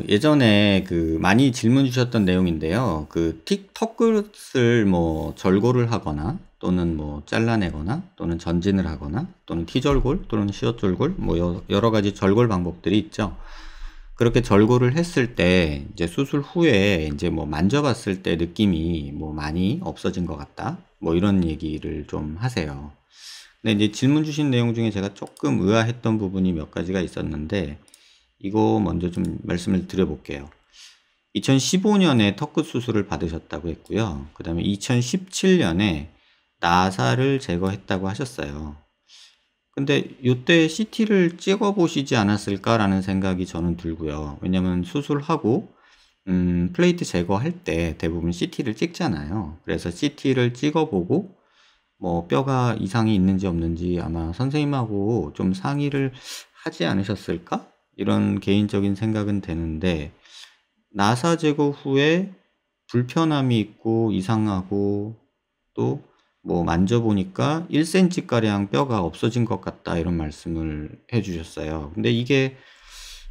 예전에 많이 질문 주셨던 내용인데요. 턱끝을 뭐 절골을 하거나 또는 뭐 잘라내거나 또는 전진을 하거나 또는 T절골 또는 시어절골 뭐 여러 가지 절골 방법들이 있죠. 그렇게 절골을 했을 때 이제 수술 후에 이제 뭐 만져봤을 때 느낌이 뭐 많이 없어진 것 같다. 뭐 이런 얘기를 좀 하세요. 근데 이제 질문 주신 내용 중에 제가 조금 의아했던 부분이 몇 가지가 있었는데 이거 먼저 좀 말씀을 드려볼게요. 2015년에 턱끝 수술을 받으셨다고 했고요. 그 다음에 2017년에 나사를 제거했다고 하셨어요. 근데 이때 CT를 찍어 보시지 않았을까라는 생각이 저는 들고요. 왜냐면 수술하고 플레이트 제거할 때 대부분 CT를 찍잖아요. 그래서 CT를 찍어보고 뭐 뼈가 이상이 있는지 없는지 아마 선생님하고 좀 상의를 하지 않으셨을까? 이런 개인적인 생각은 되는데 나사 제거 후에 불편함이 있고 이상하고 또 뭐 만져보니까 1cm 가량 뼈가 없어진 것 같다 이런 말씀을 해주셨어요. 근데 이게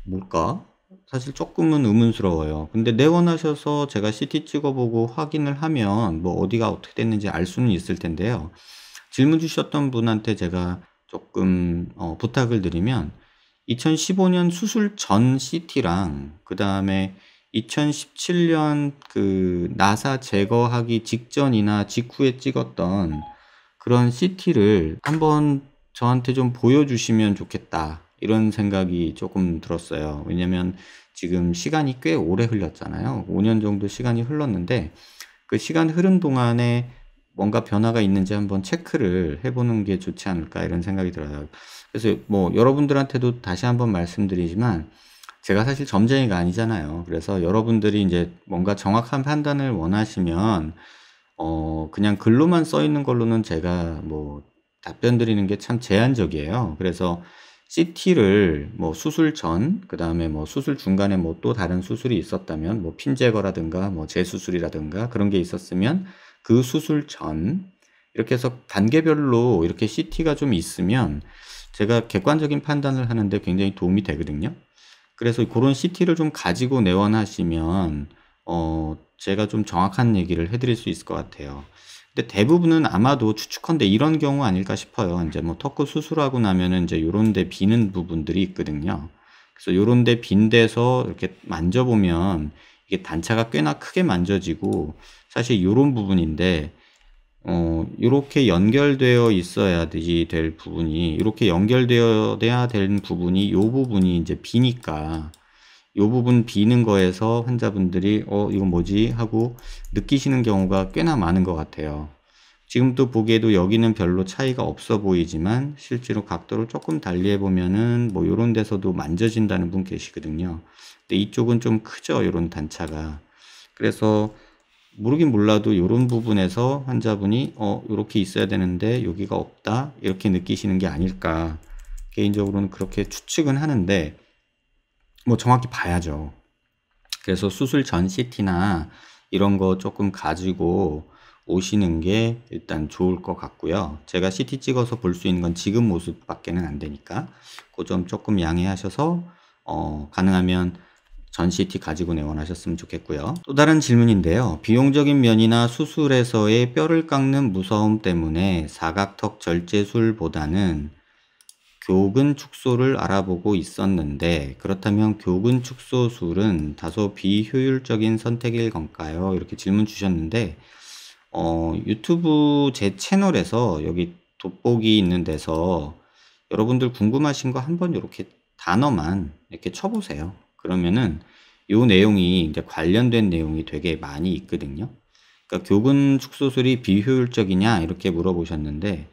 뭘까? 사실 조금은 의문스러워요. 근데 내원하셔서 제가 CT 찍어보고 확인을 하면 뭐 어디가 어떻게 됐는지 알 수는 있을 텐데요. 질문 주셨던 분한테 제가 조금 부탁을 드리면 2015년 수술 전 CT랑 그 다음에 2017년 나사 제거하기 직전이나 직후에 찍었던 그런 CT를 한번 저한테 좀 보여주시면 좋겠다. 이런 생각이 조금 들었어요. 왜냐면 지금 시간이 꽤 오래 흘렀잖아요. 5년 정도 시간이 흘렀는데 그 시간 흐른 동안에 뭔가 변화가 있는지 한번 체크를 해보는 게 좋지 않을까 이런 생각이 들어요. 그래서 뭐 여러분들한테도 다시 한번 말씀드리지만 제가 사실 점쟁이가 아니잖아요. 그래서 여러분들이 이제 뭔가 정확한 판단을 원하시면 그냥 글로만 써 있는 걸로는 제가 뭐 답변 드리는 게 참 제한적이에요. 그래서 CT를 뭐 수술 전, 그 다음에 뭐 수술 중간에 뭐 또 다른 수술이 있었다면 뭐 핀 제거라든가 뭐 재수술이라든가 그런 게 있었으면 그 수술 전 이렇게 해서 단계별로 이렇게 CT가 좀 있으면 제가 객관적인 판단을 하는데 굉장히 도움이 되거든요. 그래서 그런 CT를 좀 가지고 내원하시면 제가 좀 정확한 얘기를 해드릴 수 있을 것 같아요. 근데 대부분은 아마도 추측컨대 이런 경우 아닐까 싶어요. 이제 뭐 턱끝 수술하고 나면은 이제 요런 데 비는 부분들이 있거든요. 그래서 요런 데 빈 데서 이렇게 만져보면 이게 단차가 꽤나 크게 만져지고 사실 요런 부분인데 요렇게 연결되어 있어야 될 부분이 이렇게 연결되어야 되는 부분이 요 부분이 이제 비니까 요 부분 비는 거에서 환자분들이 이거 뭐지 하고 느끼시는 경우가 꽤나 많은 것 같아요. 지금도 보기에도 여기는 별로 차이가 없어 보이지만 실제로 각도를 조금 달리해 보면은 뭐 요런 데서도 만져진다는 분 계시거든요. 근데 이쪽은 좀 크죠, 요런 단차가. 그래서 모르긴 몰라도 요런 부분에서 환자분이 요렇게 있어야 되는데 여기가 없다 이렇게 느끼시는 게 아닐까 개인적으로는 그렇게 추측은 하는데 뭐 정확히 봐야죠. 그래서 수술 전 CT나 이런 거 조금 가지고 오시는 게 일단 좋을 것 같고요. 제가 CT 찍어서 볼 수 있는 건 지금 모습밖에는 안 되니까 그 점 조금 양해하셔서 가능하면 전 CT 가지고 내원하셨으면 좋겠고요. 또 다른 질문인데요. 비용적인 면이나 수술에서의 뼈를 깎는 무서움 때문에 사각턱 절제술보다는 교근 축소를 알아보고 있었는데 그렇다면 교근 축소술은 다소 비효율적인 선택일 건가요? 이렇게 질문 주셨는데 유튜브 제 채널에서 여기 돋보기 있는 데서 여러분들 궁금하신 거 한번 이렇게 단어만 이렇게 쳐보세요. 그러면은 요 내용이 이제 관련된 내용이 되게 많이 있거든요. 그러니까 교근 축소술이 비효율적이냐 이렇게 물어보셨는데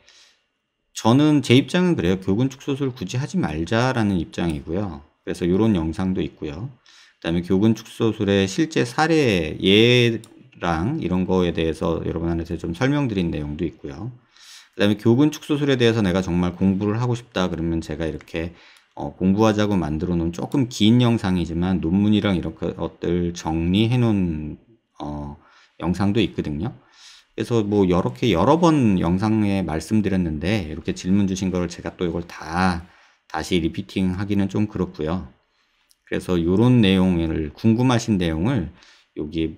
저는 제 입장은 그래요. 교근 축소술 굳이 하지 말자라는 입장이고요. 그래서 요런 영상도 있고요. 그다음에 교근 축소술의 실제 사례 예랑 이런 거에 대해서 여러분한테 좀 설명드린 내용도 있고요. 그다음에 교근 축소술에 대해서 내가 정말 공부를 하고 싶다 그러면 제가 이렇게 공부하자고 만들어 놓은 조금 긴 영상이지만 논문이랑 이런 것들 정리해 놓은 영상도 있거든요. 그래서 뭐 이렇게 여러 번 영상에 말씀드렸는데 이렇게 질문 주신 거를 제가 또 이걸 다시 리피팅 하기는 좀 그렇고요. 그래서 요런 내용을 궁금하신 내용을 여기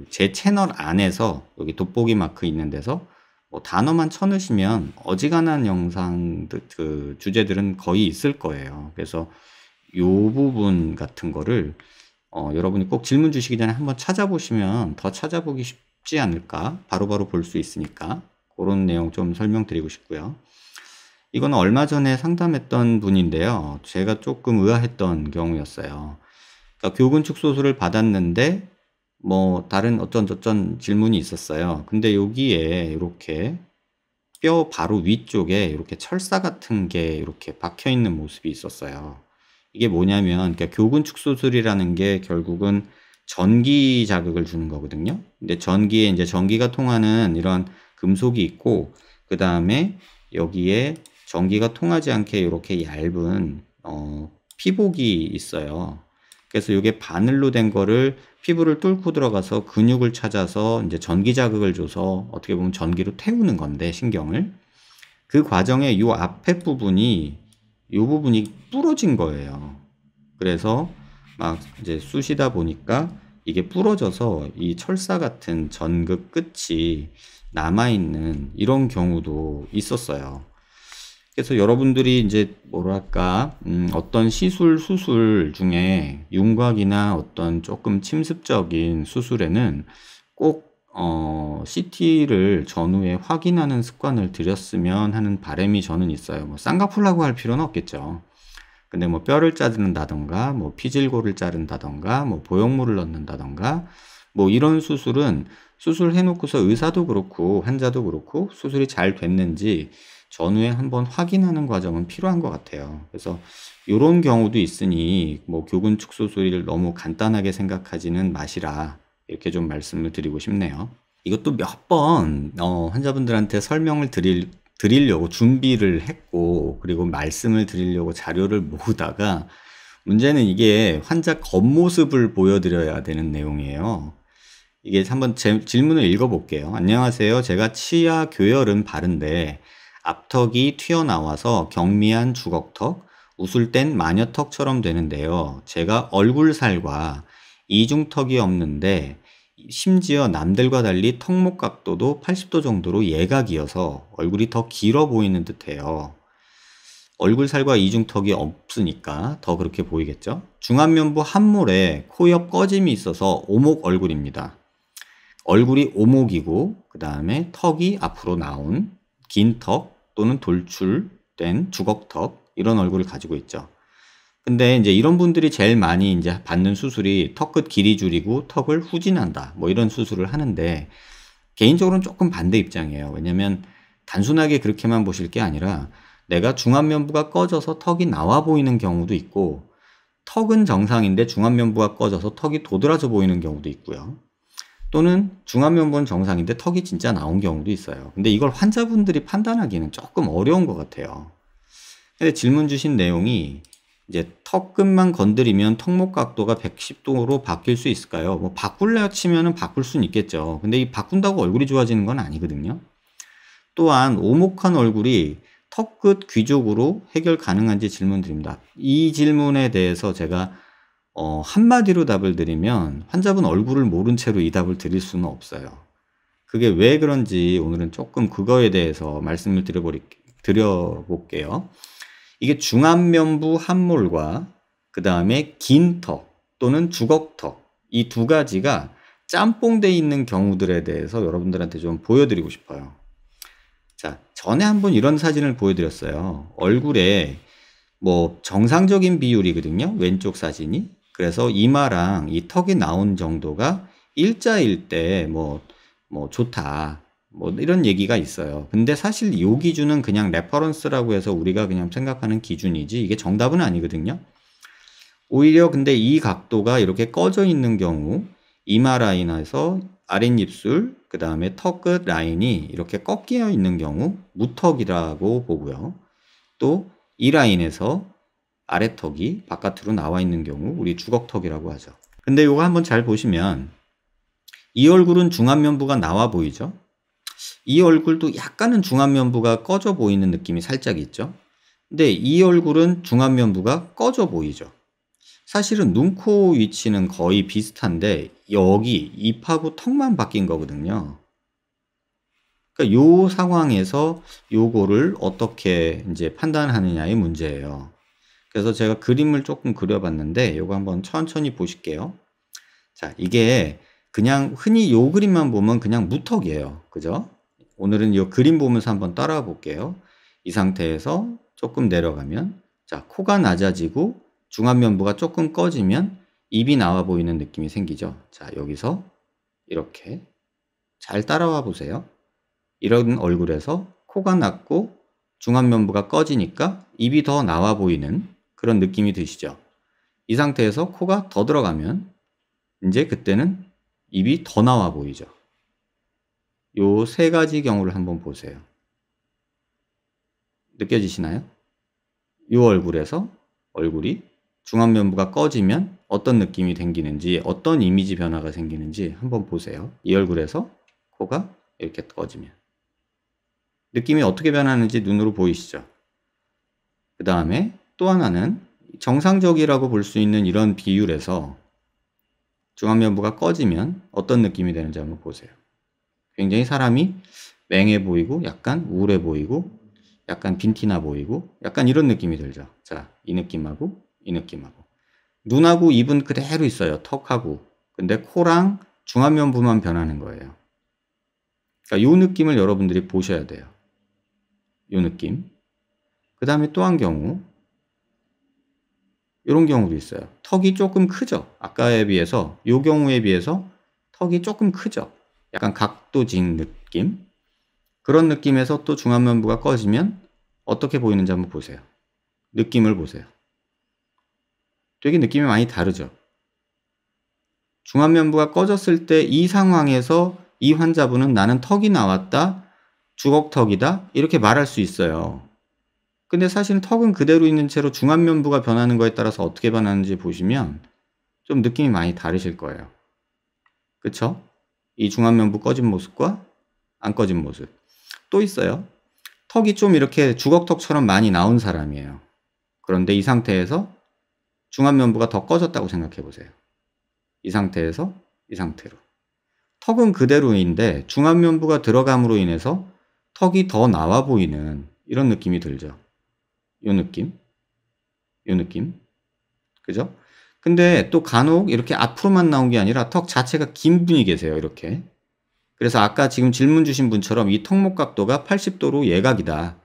제 채널 안에서 여기 돋보기 마크 있는 데서 뭐 단어만 쳐넣으시면 어지간한 영상들 주제들은 거의 있을 거예요. 그래서 요 부분 같은 거를 여러분이 꼭 질문 주시기 전에 한번 찾아보시면 더 찾아보기 쉽지 않을까? 바로바로 볼 수 있으니까 그런 내용 좀 설명드리고 싶고요. 이거는 얼마 전에 상담했던 분인데요. 제가 조금 의아했던 경우였어요. 그러니까 교군 축소수를 받았는데 뭐 다른 어쩐 질문이 있었어요. 근데 여기에 이렇게 뼈 바로 위쪽에 이렇게 철사 같은 게 이렇게 박혀 있는 모습이 있었어요. 이게 뭐냐면 그러니까 교군 축소술이라는 게 결국은 전기 자극을 주는 거거든요. 근데 전기에 이제 전기가 통하는 이런 금속이 있고 그 다음에 여기에 전기가 통하지 않게 이렇게 얇은 피복이 있어요. 그래서 이게 바늘로 된 거를 피부를 뚫고 들어가서 근육을 찾아서 이제 전기 자극을 줘서 어떻게 보면 전기로 태우는 건데 신경을 그 과정에 요 앞에 부분이 요 부분이 부러진 거예요. 그래서 막 이제 쑤시다 보니까 이게 부러져서 이 철사 같은 전극 끝이 남아있는 이런 경우도 있었어요. 그래서 여러분들이 이제 뭐랄까 어떤 수술 중에 윤곽이나 어떤 조금 침습적인 수술에는 꼭 CT를 전후에 확인하는 습관을 들였으면 하는 바람이 저는 있어요. 뭐 쌍꺼풀라고 할 필요는 없겠죠. 근데 뭐 뼈를 자른다던가 뭐 피질고를 자른다던가 뭐 보형물을 넣는다던가 뭐 이런 수술은 수술해 놓고서 의사도 그렇고 환자도 그렇고 수술이 잘 됐는지 전후에 한번 확인하는 과정은 필요한 것 같아요. 그래서 이런 경우도 있으니 뭐 교군 축소술을 너무 간단하게 생각하지는 마시라 이렇게 좀 말씀을 드리고 싶네요. 이것도 몇 번 환자분들한테 설명을 드리려고 준비를 했고 그리고 말씀을 드리려고 자료를 모으다가 문제는 이게 환자 겉모습을 보여드려야 되는 내용이에요. 이게 한번 질문을 읽어볼게요. 안녕하세요. 제가 치아 교열은 바른데 앞턱이 튀어나와서 경미한 주걱턱, 웃을 땐 마녀턱처럼 되는데요. 제가 얼굴살과 이중턱이 없는데 심지어 남들과 달리 턱목 각도도 80도 정도로 예각이어서 얼굴이 더 길어 보이는 듯해요. 얼굴살과 이중턱이 없으니까 더 그렇게 보이겠죠? 중안면부 함몰에 코 옆 꺼짐이 있어서 오목 얼굴입니다. 얼굴이 오목이고 그 다음에 턱이 앞으로 나온 긴 턱 또는 돌출된 주걱턱 이런 얼굴을 가지고 있죠. 근데 이제 이런 분들이 제일 많이 이제 받는 수술이 턱끝 길이 줄이고 턱을 후진한다. 뭐 이런 수술을 하는데 개인적으로는 조금 반대 입장이에요. 왜냐면 단순하게 그렇게만 보실 게 아니라 내가 중안면부가 꺼져서 턱이 나와 보이는 경우도 있고 턱은 정상인데 중안면부가 꺼져서 턱이 도드라져 보이는 경우도 있고요. 또는 중안면부는 정상인데 턱이 진짜 나온 경우도 있어요. 근데 이걸 환자분들이 판단하기는 조금 어려운 것 같아요. 근데 질문 주신 내용이 이제 턱끝만 건드리면 턱목 각도가 110도로 바뀔 수 있을까요? 뭐 바꿀래 치면은 바꿀 수는 있겠죠. 근데 이 바꾼다고 얼굴이 좋아지는 건 아니거든요. 또한 오목한 얼굴이 턱끝 귀족으로 해결 가능한지 질문 드립니다. 이 질문에 대해서 제가 한마디로 답을 드리면 환자분 얼굴을 모른 채로 이 답을 드릴 수는 없어요. 그게 왜 그런지 오늘은 조금 그거에 대해서 말씀을 드려볼게요. 이게 중안면부 함몰과 그 다음에 긴 턱 또는 주걱턱 이 두 가지가 짬뽕돼 있는 경우들에 대해서 여러분들한테 좀 보여드리고 싶어요. 자, 전에 한번 이런 사진을 보여드렸어요. 얼굴에 뭐 정상적인 비율이거든요. 왼쪽 사진이. 그래서 이마랑 이 턱이 나온 정도가 일자일 때 뭐 좋다. 뭐 이런 얘기가 있어요. 근데 사실 이 기준은 그냥 레퍼런스라고 해서 우리가 그냥 생각하는 기준이지 이게 정답은 아니거든요. 오히려 근데 이 각도가 이렇게 꺼져 있는 경우 이마 라인에서 아랫입술 그 다음에 턱끝 라인이 이렇게 꺾여 있는 경우 무턱이라고 보고요. 또 이 라인에서 아래턱이 바깥으로 나와 있는 경우 우리 주걱턱이라고 하죠. 근데 이거 한번 잘 보시면 이 얼굴은 중안면부가 나와 보이죠. 이 얼굴도 약간은 중안면부가 꺼져 보이는 느낌이 살짝 있죠. 근데 이 얼굴은 중안면부가 꺼져 보이죠. 사실은 눈, 코 위치는 거의 비슷한데 여기 입하고 턱만 바뀐 거거든요. 그러니까 요 상황에서 요거를 어떻게 이제 판단하느냐의 문제예요. 그래서 제가 그림을 조금 그려봤는데 요거 한번 천천히 보실게요. 자, 이게 그냥 흔히 요 그림만 보면 그냥 무턱이에요. 그죠? 오늘은 이 그림 보면서 한번 따라와 볼게요. 이 상태에서 조금 내려가면, 자, 코가 낮아지고 중안면부가 조금 꺼지면 입이 나와 보이는 느낌이 생기죠. 자, 여기서 이렇게 잘 따라와 보세요. 이런 얼굴에서 코가 낮고 중안면부가 꺼지니까 입이 더 나와 보이는 그런 느낌이 드시죠. 이 상태에서 코가 더 들어가면 이제 그때는 입이 더 나와 보이죠. 요 세 가지 경우를 한번 보세요. 느껴지시나요? 요 얼굴에서 얼굴이 중안면부가 꺼지면 어떤 느낌이 생기는지, 어떤 이미지 변화가 생기는지 한번 보세요. 이 얼굴에서 코가 이렇게 꺼지면 느낌이 어떻게 변하는지 눈으로 보이시죠? 그 다음에 또 하나는 정상적이라고 볼 수 있는 이런 비율에서 중안면부가 꺼지면 어떤 느낌이 되는지 한번 보세요. 굉장히 사람이 맹해 보이고 약간 우울해 보이고 약간 빈티나 보이고 약간 이런 느낌이 들죠. 자, 이 느낌하고 이 느낌하고 눈하고 입은 그대로 있어요. 턱하고. 근데 코랑 중안면부만 변하는 거예요. 그러니까 요 느낌을 여러분들이 보셔야 돼요. 요 느낌. 그 다음에 또 한 경우 이런 경우도 있어요. 턱이 조금 크죠. 아까에 비해서 요 경우에 비해서 턱이 조금 크죠. 약간 각도진 느낌. 그런 느낌에서 또 중안면부가 꺼지면 어떻게 보이는지 한번 보세요. 느낌을 보세요. 되게 느낌이 많이 다르죠. 중안면부가 꺼졌을 때 이 상황에서 이 환자분은 나는 턱이 나왔다, 주걱턱이다 이렇게 말할 수 있어요. 근데 사실 턱은 그대로 있는 채로 중안면부가 변하는 거에 따라서 어떻게 변하는지 보시면 좀 느낌이 많이 다르실 거예요. 그쵸? 이 중안면부 꺼진 모습과 안 꺼진 모습. 또 있어요. 턱이 좀 이렇게 주걱턱처럼 많이 나온 사람이에요. 그런데 이 상태에서 중안면부가 더 꺼졌다고 생각해 보세요. 이 상태에서 이 상태로. 턱은 그대로인데 중안면부가 들어감으로 인해서 턱이 더 나와 보이는 이런 느낌이 들죠. 요 느낌. 요 느낌. 그죠? 근데 또 간혹 이렇게 앞으로만 나온 게 아니라 턱 자체가 긴 분이 계세요. 이렇게. 그래서 아까 지금 질문 주신 분처럼 이 턱목 각도가 80도로 예각이다.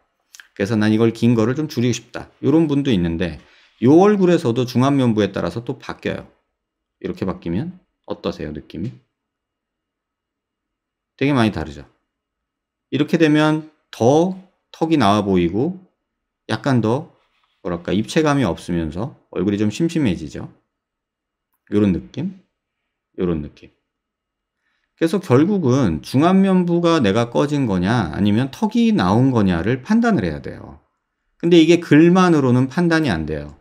그래서 난 이걸 긴 거를 좀 줄이고 싶다. 이런 분도 있는데 요 얼굴에서도 중안면부에 따라서 또 바뀌어요. 이렇게 바뀌면 어떠세요? 느낌이? 되게 많이 다르죠. 이렇게 되면 더 턱이 나와 보이고 약간 더 뭐랄까 입체감이 없으면서 얼굴이 좀 심심해지죠. 요런 느낌? 요런 느낌. 그래서 결국은 중안면부가 내가 꺼진 거냐 아니면 턱이 나온 거냐를 판단을 해야 돼요. 근데 이게 글만으로는 판단이 안 돼요.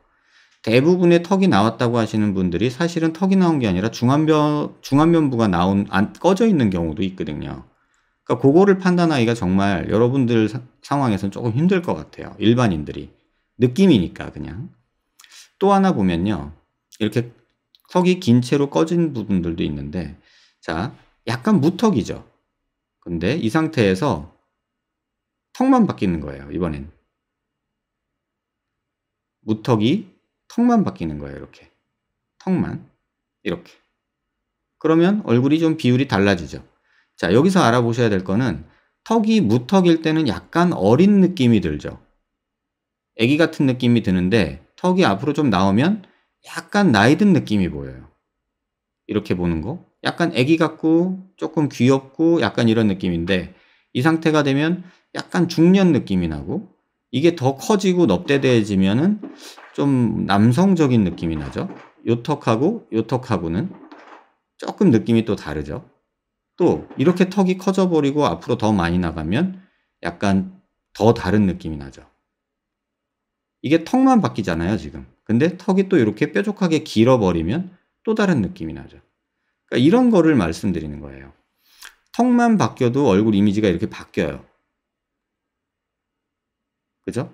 대부분의 턱이 나왔다고 하시는 분들이 사실은 턱이 나온 게 아니라 중안면부가 꺼져 있는 경우도 있거든요. 그러니까 그거를 판단하기가 정말 여러분들 상황에서는 조금 힘들 것 같아요. 일반인들이. 느낌이니까 그냥. 또 하나 보면요. 이렇게 턱이 긴 채로 꺼진 부분들도 있는데 자, 약간 무턱이죠. 근데 이 상태에서 턱만 바뀌는 거예요. 이번엔. 무턱이 턱만 바뀌는 거예요. 이렇게. 턱만. 이렇게. 그러면 얼굴이 좀 비율이 달라지죠. 자, 여기서 알아보셔야 될 거는 턱이 무턱일 때는 약간 어린 느낌이 들죠. 애기 같은 느낌이 드는데 턱이 앞으로 좀 나오면 약간 나이 든 느낌이 보여요. 이렇게 보는 거. 약간 애기 같고 조금 귀엽고 약간 이런 느낌인데 이 상태가 되면 약간 중년 느낌이 나고 이게 더 커지고 넙대대해지면은 좀 남성적인 느낌이 나죠. 요 턱하고 요 턱하고는 조금 느낌이 또 다르죠. 또 이렇게 턱이 커져 버리고 앞으로 더 많이 나가면 약간 더 다른 느낌이 나죠. 이게 턱만 바뀌잖아요, 지금. 근데 턱이 또 이렇게 뾰족하게 길어 버리면 또 다른 느낌이 나죠. 그러니까 이런 거를 말씀드리는 거예요. 턱만 바뀌어도 얼굴 이미지가 이렇게 바뀌어요. 그죠?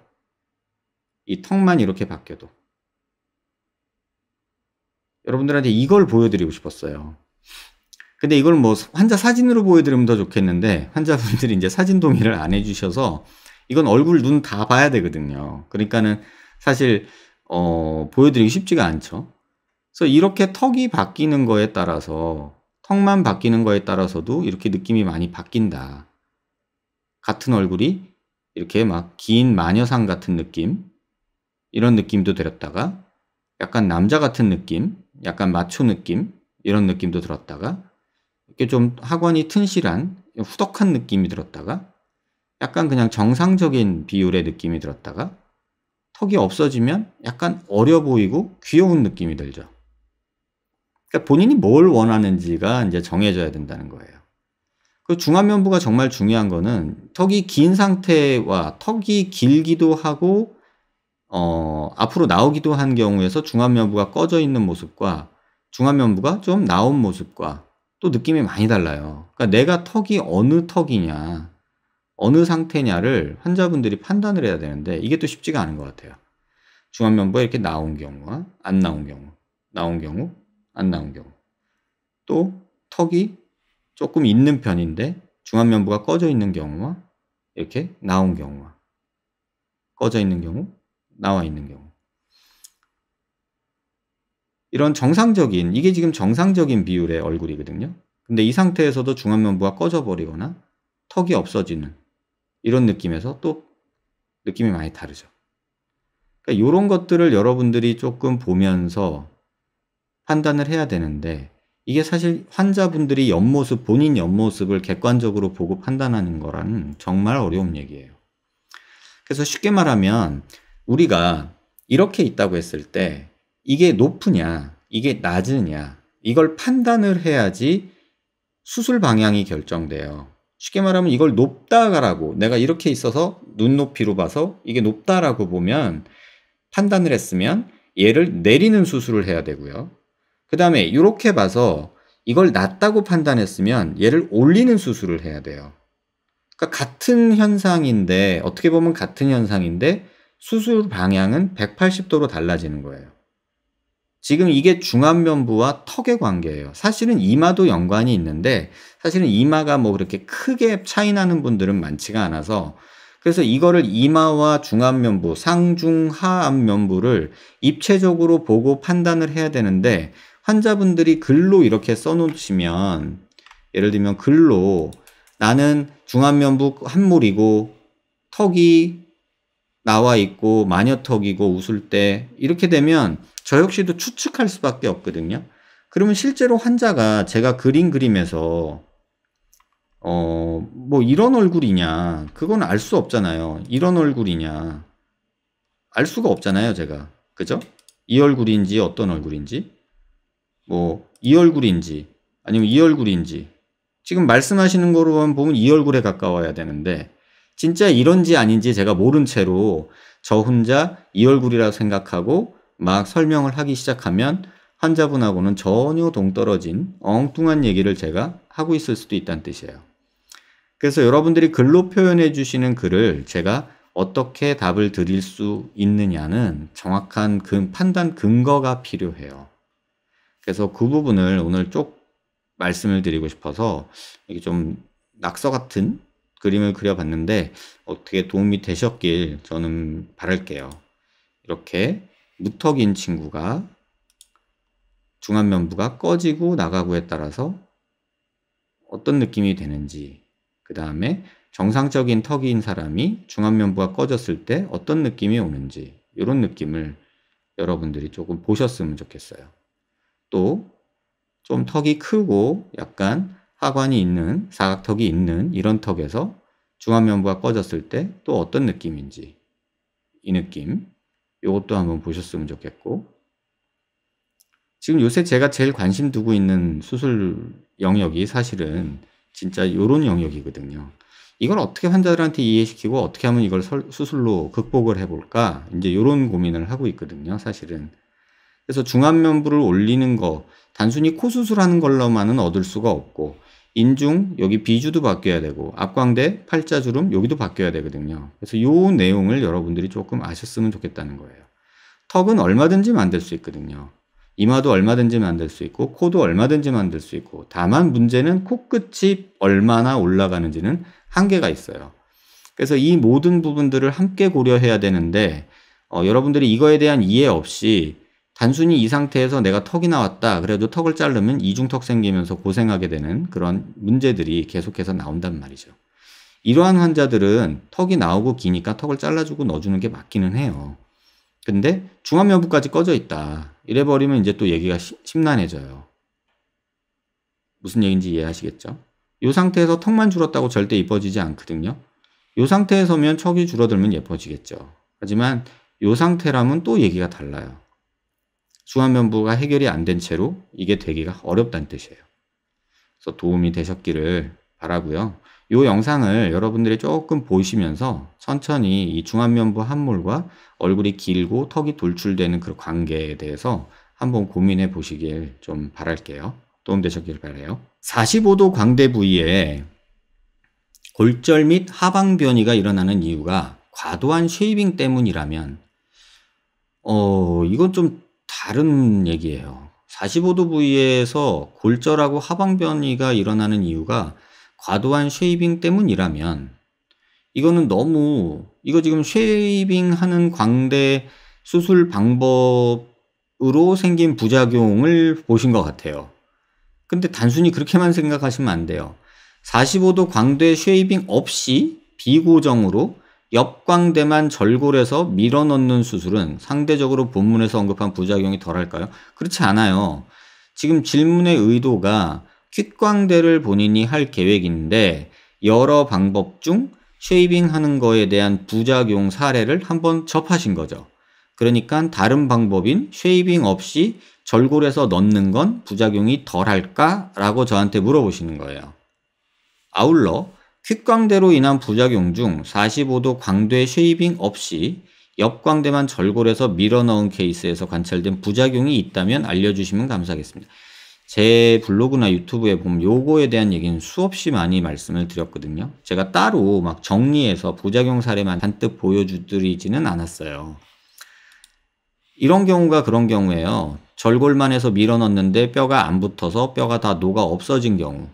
이 턱만 이렇게 바뀌어도. 여러분들한테 이걸 보여드리고 싶었어요. 근데 이걸 뭐 환자 사진으로 보여드리면 더 좋겠는데 환자분들이 이제 사진 동의를 안 해주셔서 이건 얼굴 눈 다 봐야 되거든요. 그러니까는 사실 보여드리기 쉽지가 않죠. 그래서 이렇게 턱이 바뀌는 거에 따라서 턱만 바뀌는 거에 따라서도 이렇게 느낌이 많이 바뀐다. 같은 얼굴이 이렇게 막 긴 마녀상 같은 느낌, 이런 느낌도 들었다가 약간 남자 같은 느낌, 약간 마초 느낌, 이런 느낌도 들었다가 이렇게 좀 하관이 튼실한 후덕한 느낌이 들었다가 약간 그냥 정상적인 비율의 느낌이 들었다가 턱이 없어지면 약간 어려 보이고 귀여운 느낌이 들죠. 그러니까 본인이 뭘 원하는지가 이제 정해져야 된다는 거예요. 그 중안면부가 정말 중요한 거는 턱이 긴 상태와 턱이 길기도 하고 앞으로 나오기도 한 경우에서 중안면부가 꺼져 있는 모습과 중안면부가 좀 나온 모습과 또 느낌이 많이 달라요. 그러니까 내가 턱이 어느 턱이냐, 어느 상태냐를 환자분들이 판단을 해야 되는데 이게 또 쉽지가 않은 것 같아요. 중안면부가 이렇게 나온 경우와 안 나온 경우, 나온 경우, 안 나온 경우. 또 턱이 조금 있는 편인데 중안면부가 꺼져 있는 경우와 이렇게 나온 경우와 꺼져 있는 경우, 나와 있는 경우. 이런 정상적인, 이게 지금 정상적인 비율의 얼굴이거든요. 근데 이 상태에서도 중안면부가 꺼져 버리거나 턱이 없어지는 이런 느낌에서 또 느낌이 많이 다르죠. 그러니까 요런 것들을 여러분들이 조금 보면서 판단을 해야 되는데 이게 사실 환자분들이 옆모습, 본인 옆모습을 객관적으로 보고 판단하는 거라는 정말 어려운 얘기예요. 그래서 쉽게 말하면 우리가 이렇게 있다고 했을 때 이게 높으냐, 이게 낮으냐, 이걸 판단을 해야지 수술 방향이 결정돼요. 쉽게 말하면 이걸 높다라고 내가 이렇게 있어서 눈높이로 봐서 이게 높다라고 보면 판단을 했으면 얘를 내리는 수술을 해야 되고요. 그 다음에 이렇게 봐서 이걸 낮다고 판단했으면 얘를 올리는 수술을 해야 돼요. 그러니까 같은 현상인데 어떻게 보면 같은 현상인데 수술 방향은 180도로 달라지는 거예요. 지금 이게 중안면부와 턱의 관계예요. 사실은 이마도 연관이 있는데 사실은 이마가 뭐 그렇게 크게 차이 나는 분들은 많지가 않아서 그래서 이거를 이마와 중안면부, 상중하안면부를 입체적으로 보고 판단을 해야 되는데 환자분들이 글로 이렇게 써놓으시면 예를 들면 글로 나는 중안면부 한몰이고 턱이 나와 있고 마녀턱이고 웃을 때 이렇게 되면 저 역시도 추측할 수밖에 없거든요. 그러면 실제로 환자가 제가 그린 그림에서 뭐 이런 얼굴이냐 그건 알 수 없잖아요. 이런 얼굴이냐 알 수가 없잖아요. 제가 그죠? 이 얼굴인지 어떤 얼굴인지 뭐 이 얼굴인지 아니면 이 얼굴인지 지금 말씀하시는 거로만 보면 이 얼굴에 가까워야 되는데 진짜 이런지 아닌지 제가 모른 채로 저 혼자 이 얼굴이라고 생각하고 막 설명을 하기 시작하면 환자분하고는 전혀 동떨어진 엉뚱한 얘기를 제가 하고 있을 수도 있다는 뜻이에요. 그래서 여러분들이 글로 표현해 주시는 글을 제가 어떻게 답을 드릴 수 있느냐는 정확한 그 판단 근거가 필요해요. 그래서 그 부분을 오늘 쭉 말씀을 드리고 싶어서 이게 좀 낙서 같은 그림을 그려봤는데 어떻게 도움이 되셨길 저는 바랄게요. 이렇게 무턱인 친구가 중안면부가 꺼지고 나가고에 따라서 어떤 느낌이 되는지 그 다음에 정상적인 턱인 사람이 중안면부가 꺼졌을 때 어떤 느낌이 오는지 이런 느낌을 여러분들이 조금 보셨으면 좋겠어요. 또 좀 턱이 크고 약간 하관이 있는 사각턱이 있는 이런 턱에서 중안면부가 꺼졌을 때 또 어떤 느낌인지 이 느낌 이것도 한번 보셨으면 좋겠고 지금 요새 제가 제일 관심 두고 있는 수술 영역이 사실은 진짜 요런 영역이거든요. 이걸 어떻게 환자들한테 이해시키고 어떻게 하면 이걸 수술로 극복을 해볼까 이제 요런 고민을 하고 있거든요. 사실은. 그래서 중안면부를 올리는 거 단순히 코 수술하는 걸로만은 얻을 수가 없고 인중 여기 비주도 바뀌어야 되고 앞광대 팔자주름 여기도 바뀌어야 되거든요. 그래서 요 내용을 여러분들이 조금 아셨으면 좋겠다는 거예요. 턱은 얼마든지 만들 수 있거든요. 이마도 얼마든지 만들 수 있고 코도 얼마든지 만들 수 있고, 다만 문제는 코끝이 얼마나 올라가는지는 한계가 있어요. 그래서 이 모든 부분들을 함께 고려해야 되는데 여러분들이 이거에 대한 이해 없이 단순히 이 상태에서 내가 턱이 나왔다 그래도 턱을 자르면 이중턱 생기면서 고생하게 되는 그런 문제들이 계속해서 나온단 말이죠. 이러한 환자들은 턱이 나오고 기니까 턱을 잘라주고 넣어주는 게 맞기는 해요. 근데 중안면부까지 꺼져 있다 이래버리면 이제 또 얘기가 심란해져요. 무슨 얘기인지 이해하시겠죠? 이 상태에서 턱만 줄었다고 절대 이뻐지지 않거든요. 이 상태에서면 턱이 줄어들면 예뻐지겠죠. 하지만 이 상태라면 또 얘기가 달라요. 중안면부가 해결이 안 된 채로 이게 되기가 어렵다는 뜻이에요. 그래서 도움이 되셨기를 바라고요. 이 영상을 여러분들이 조금 보시면서 천천히 이 중안면부 함몰과 얼굴이 길고 턱이 돌출되는 그 관계에 대해서 한번 고민해 보시길 좀 바랄게요. 도움 되셨길 바라요. 45도 광대 부위에 골절 및 하방 변이가 일어나는 이유가 과도한 쉐이빙 때문이라면 이건 좀 다른 얘기예요. 45도 부위에서 골절하고 하방 변이가 일어나는 이유가 과도한 쉐이빙 때문이라면 이거는 너무 이거 지금 쉐이빙 하는 광대 수술 방법으로 생긴 부작용을 보신 것 같아요. 근데 단순히 그렇게만 생각하시면 안 돼요. 45도 광대 쉐이빙 없이 비고정으로 옆광대만 절골해서 밀어넣는 수술은 상대적으로 본문에서 언급한 부작용이 덜할까요? 그렇지 않아요. 지금 질문의 의도가 퀵광대를 본인이 할 계획인데 여러 방법 중 쉐이빙 하는 거에 대한 부작용 사례를 한번 접하신 거죠. 그러니까 다른 방법인 쉐이빙 없이 절골해서 넣는 건 부작용이 덜할까? 라고 저한테 물어보시는 거예요. 아울러 퀵광대로 인한 부작용 중 45도 광대 쉐이빙 없이 옆광대만 절골해서 밀어넣은 케이스에서 관찰된 부작용이 있다면 알려주시면 감사하겠습니다. 제 블로그나 유튜브에 보면 요거에 대한 얘기는 수없이 많이 말씀을 드렸거든요. 제가 따로 막 정리해서 부작용 사례만 잔뜩 보여드리지는 않았어요. 이런 경우가 그런 경우예요. 절골만 해서 밀어넣는데 뼈가 안 붙어서 뼈가 다 녹아 없어진 경우.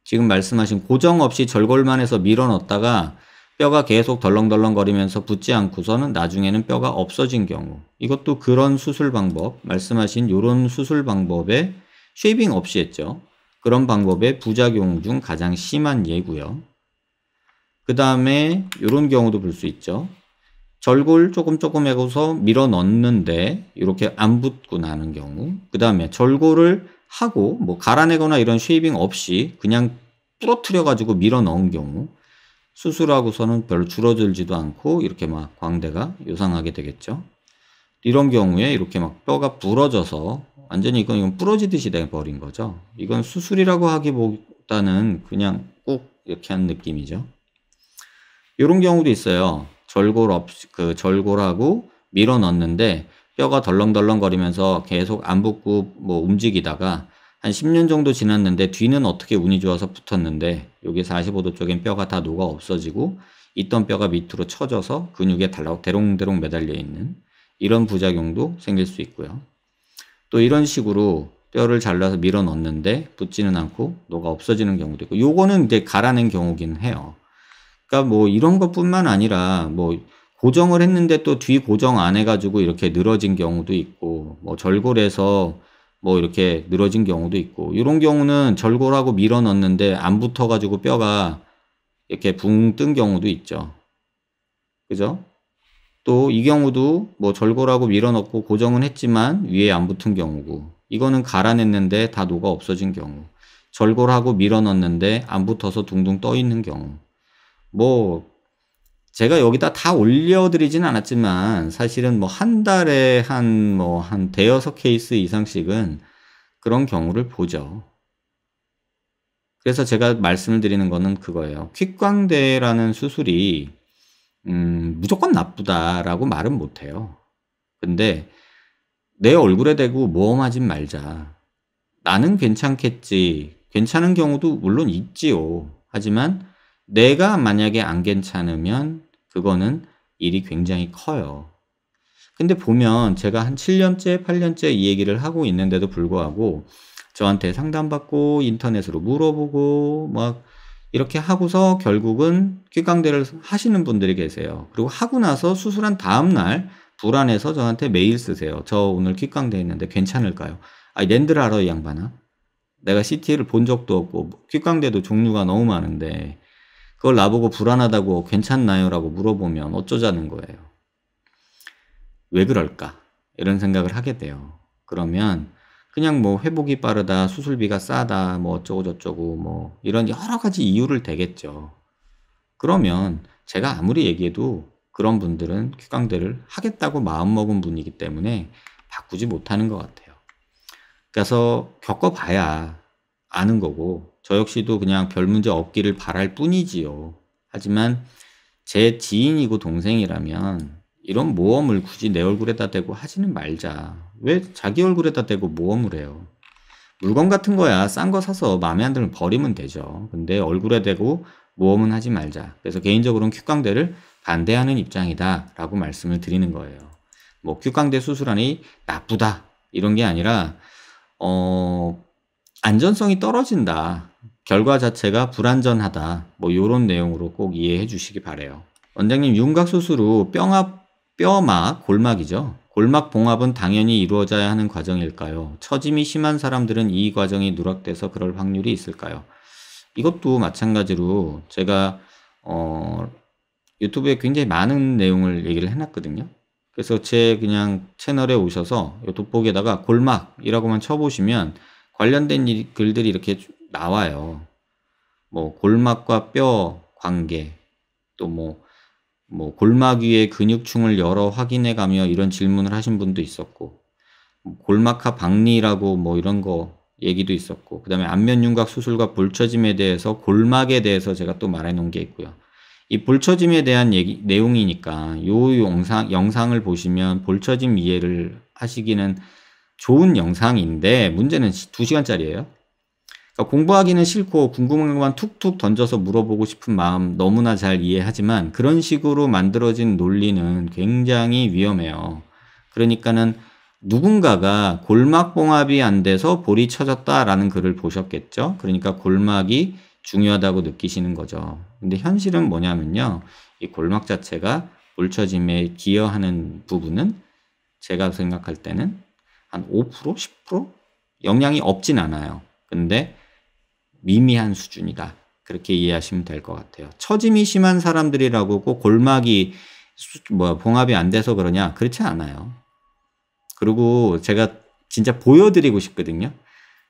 지금 말씀하신 고정 없이 절골만 해서 밀어넣다가 뼈가 계속 덜렁덜렁거리면서 붙지 않고서는 나중에는 뼈가 없어진 경우, 이것도 그런 수술 방법, 말씀하신 요런 수술 방법에 쉐이빙 없이 했죠. 그런 방법의 부작용 중 가장 심한 예고요. 그 다음에 요런 경우도 볼 수 있죠. 절골 조금 해고서 밀어 넣는데 이렇게 안 붙고 나는 경우, 그 다음에 절골을 하고 뭐 갈아내거나 이런 쉐이빙 없이 그냥 부러뜨려 가지고 밀어 넣은 경우, 수술하고서는 별로 줄어들지도 않고 이렇게 막 광대가 요상하게 되겠죠. 이런 경우에 이렇게 막 뼈가 부러져서 완전히 이건 부러지듯이 돼버린 거죠. 이건 수술이라고 하기보다는 그냥 꼭 이렇게 한 느낌이죠. 이런 경우도 있어요. 절골하고 밀어 넣는데 뼈가 덜렁덜렁거리면서 계속 안 붙고 뭐 움직이다가 한 10년 정도 지났는데 뒤는 어떻게 운이 좋아서 붙었는데 여기 45도 쪽엔 뼈가 다 녹아 없어지고 있던 뼈가 밑으로 처져서 근육에 대롱대롱 매달려 있는 이런 부작용도 생길 수 있고요. 또 이런 식으로 뼈를 잘라서 밀어 넣는데 붙지는 않고 녹아 없어지는 경우도 있고, 요거는 이제 갈아낸 경우긴 해요. 그러니까 뭐 이런 것뿐만 아니라 뭐 고정을 했는데 또 뒤 고정 안 해가지고 이렇게 늘어진 경우도 있고, 뭐 절골해서 뭐 이렇게 늘어진 경우도 있고, 이런 경우는 절골하고 밀어 넣는데 안 붙어가지고 뼈가 이렇게 붕 뜬 경우도 있죠. 그죠? 또 이 경우도 뭐 절골하고 밀어 넣고 고정은 했지만 위에 안 붙은 경우고, 이거는 갈아냈는데 다 녹아 없어진 경우, 절골하고 밀어 넣는데 안 붙어서 둥둥 떠 있는 경우, 뭐 제가 여기다 다 올려드리진 않았지만 사실은 뭐 한 달에 한 대여섯 케이스 이상씩은 그런 경우를 보죠. 그래서 제가 말씀을 드리는 거는 그거예요. 퀵광대라는 수술이 무조건 나쁘다라고 말은 못해요. 근데 내 얼굴에 대고 모험하진 말자. 나는 괜찮겠지. 괜찮은 경우도 물론 있지요. 하지만 내가 만약에 안 괜찮으면 그거는 일이 굉장히 커요. 근데 보면 제가 한 7년째, 8년째 이 얘기를 하고 있는데도 불구하고 저한테 상담받고 인터넷으로 물어보고 막 이렇게 하고서 결국은 귓강대를 하시는 분들이 계세요. 그리고 하고 나서 수술한 다음 날 불안해서 저한테 메일 쓰세요. 저 오늘 귓강대 했는데 괜찮을까요? 아니, 낸들 알아, 이 양반아. 내가 CT를 본 적도 없고 귓강대도 종류가 너무 많은데 그걸 나보고 불안하다고 괜찮나요? 라고 물어보면 어쩌자는 거예요. 왜 그럴까? 이런 생각을 하게 돼요. 그러면 그냥 뭐 회복이 빠르다, 수술비가 싸다, 뭐 어쩌고 저쩌고 뭐 이런 여러 가지 이유를 대겠죠. 그러면 제가 아무리 얘기해도 그런 분들은 귓강대를 하겠다고 마음먹은 분이기 때문에 바꾸지 못하는 것 같아요. 그래서 겪어봐야 아는 거고 저 역시도 그냥 별 문제 없기를 바랄 뿐이지요. 하지만 제 지인이고 동생이라면 이런 모험을 굳이 내 얼굴에다 대고 하지는 말자. 왜 자기 얼굴에다 대고 모험을 해요? 물건 같은 거야 싼 거 사서 마음에 안 들면 버리면 되죠. 근데 얼굴에 대고 모험은 하지 말자. 그래서 개인적으로는 귓강대를 반대하는 입장이다 라고 말씀을 드리는 거예요. 뭐 귓강대 수술하니 나쁘다 이런 게 아니라 안전성이 떨어진다. 결과 자체가 불안전하다. 뭐 요런 내용으로 꼭 이해해 주시기 바래요. 원장님, 윤곽 수술 후 뼈막, 골막이죠. 골막 봉합은 당연히 이루어져야 하는 과정일까요? 처짐이 심한 사람들은 이 과정이 누락돼서 그럴 확률이 있을까요? 이것도 마찬가지로 제가 유튜브에 굉장히 많은 내용을 얘기를 해놨거든요. 그래서 제 그냥 채널에 오셔서 이 돋보기에다가 골막이라고만 쳐보시면 관련된 글들이 이렇게 나와요. 뭐 골막과 뼈 관계, 또 뭐 골막 위의 근육층을 열어 확인해 가며 이런 질문을 하신 분도 있었고, 골막하 박리라고 뭐 이런 거 얘기도 있었고, 그 다음에 안면윤곽 수술과 볼처짐에 대해서 골막에 대해서 제가 또 말해 놓은 게 있고요. 이 볼처짐에 대한 내용이니까 요 영상을 보시면 볼처짐 이해를 하시기는 좋은 영상인데 문제는 2시간짜리예요. 그러니까 공부하기는 싫고 궁금한 것만 툭툭 던져서 물어보고 싶은 마음 너무나 잘 이해하지만 그런 식으로 만들어진 논리는 굉장히 위험해요. 그러니까는 누군가가 골막 봉합이 안 돼서 볼이 처졌다라는 글을 보셨겠죠. 그러니까 골막이 중요하다고 느끼시는 거죠. 근데 현실은 뭐냐면요. 이 골막 자체가 볼처짐에 기여하는 부분은 제가 생각할 때는 한 5%, 10% 영향이 없진 않아요. 근데 미미한 수준이다. 그렇게 이해하시면 될 것 같아요. 처짐이 심한 사람들이라고 꼭 골막이 봉합이 안 돼서 그러냐? 그렇지 않아요. 그리고 제가 진짜 보여드리고 싶거든요.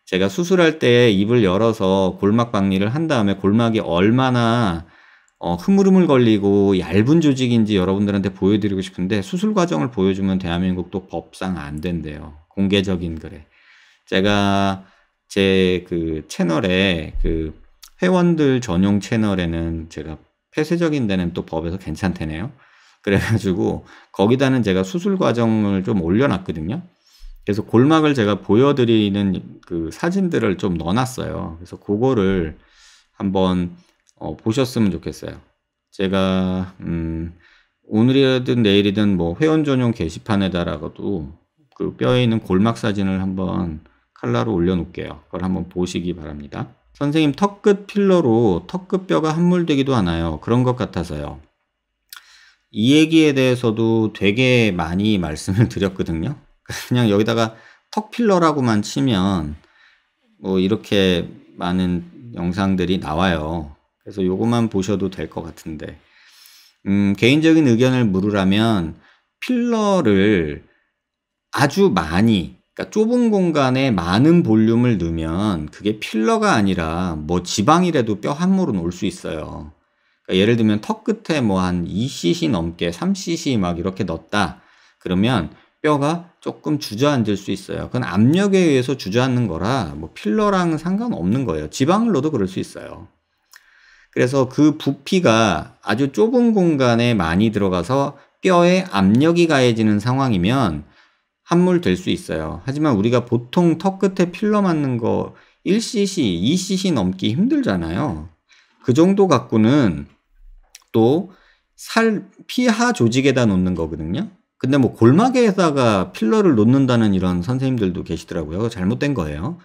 제가 수술할 때 입을 열어서 골막 박리를 한 다음에 골막이 얼마나 흐물흐물 걸리고 얇은 조직인지 여러분들한테 보여드리고 싶은데 수술 과정을 보여주면 대한민국도 법상 안 된대요. 공개적인 글에. 제가 제 그 채널에 그 회원들 전용 채널에는 제가 폐쇄적인 데는 또 법에서 괜찮대네요. 그래가지고 거기다는 제가 수술 과정을 좀 올려놨거든요. 그래서 골막을 제가 보여드리는 그 사진들을 좀 넣어놨어요. 그래서 그거를 한번 보셨으면 좋겠어요. 제가 오늘이든 내일이든 뭐 회원 전용 게시판에다가도 그 뼈에 있는 골막 사진을 한번 칼라로 올려놓을게요. 그걸 한번 보시기 바랍니다. 선생님, 턱끝 필러로 턱끝 뼈가 함몰되기도 하나요? 그런 것 같아서요. 이 얘기에 대해서도 되게 많이 말씀을 드렸거든요. 그냥 여기다가 턱 필러라고만 치면 뭐 이렇게 많은 영상들이 나와요. 그래서 요것만 보셔도 될 것 같은데 개인적인 의견을 물으라면 필러를 아주 많이, 그러니까 좁은 공간에 많은 볼륨을 넣으면 그게 필러가 아니라 뭐 지방이라도 뼈 함몰은 올 수 있어요. 그러니까 예를 들면 턱 끝에 뭐 한 2cc 넘게 3cc 막 이렇게 넣었다 그러면 뼈가 조금 주저앉을 수 있어요. 그건 압력에 의해서 주저앉는 거라 뭐 필러랑 상관없는 거예요. 지방을 넣어도 그럴 수 있어요. 그래서 그 부피가 아주 좁은 공간에 많이 들어가서 뼈에 압력이 가해지는 상황이면 함몰될 수 있어요. 하지만 우리가 보통 턱 끝에 필러 맞는 거 1cc, 2cc 넘기 힘들잖아요. 그 정도 갖고는 또 피하 조직에다 놓는 거거든요. 근데 뭐 골막에다가 필러를 놓는다는 이런 선생님들도 계시더라고요. 잘못된 거예요.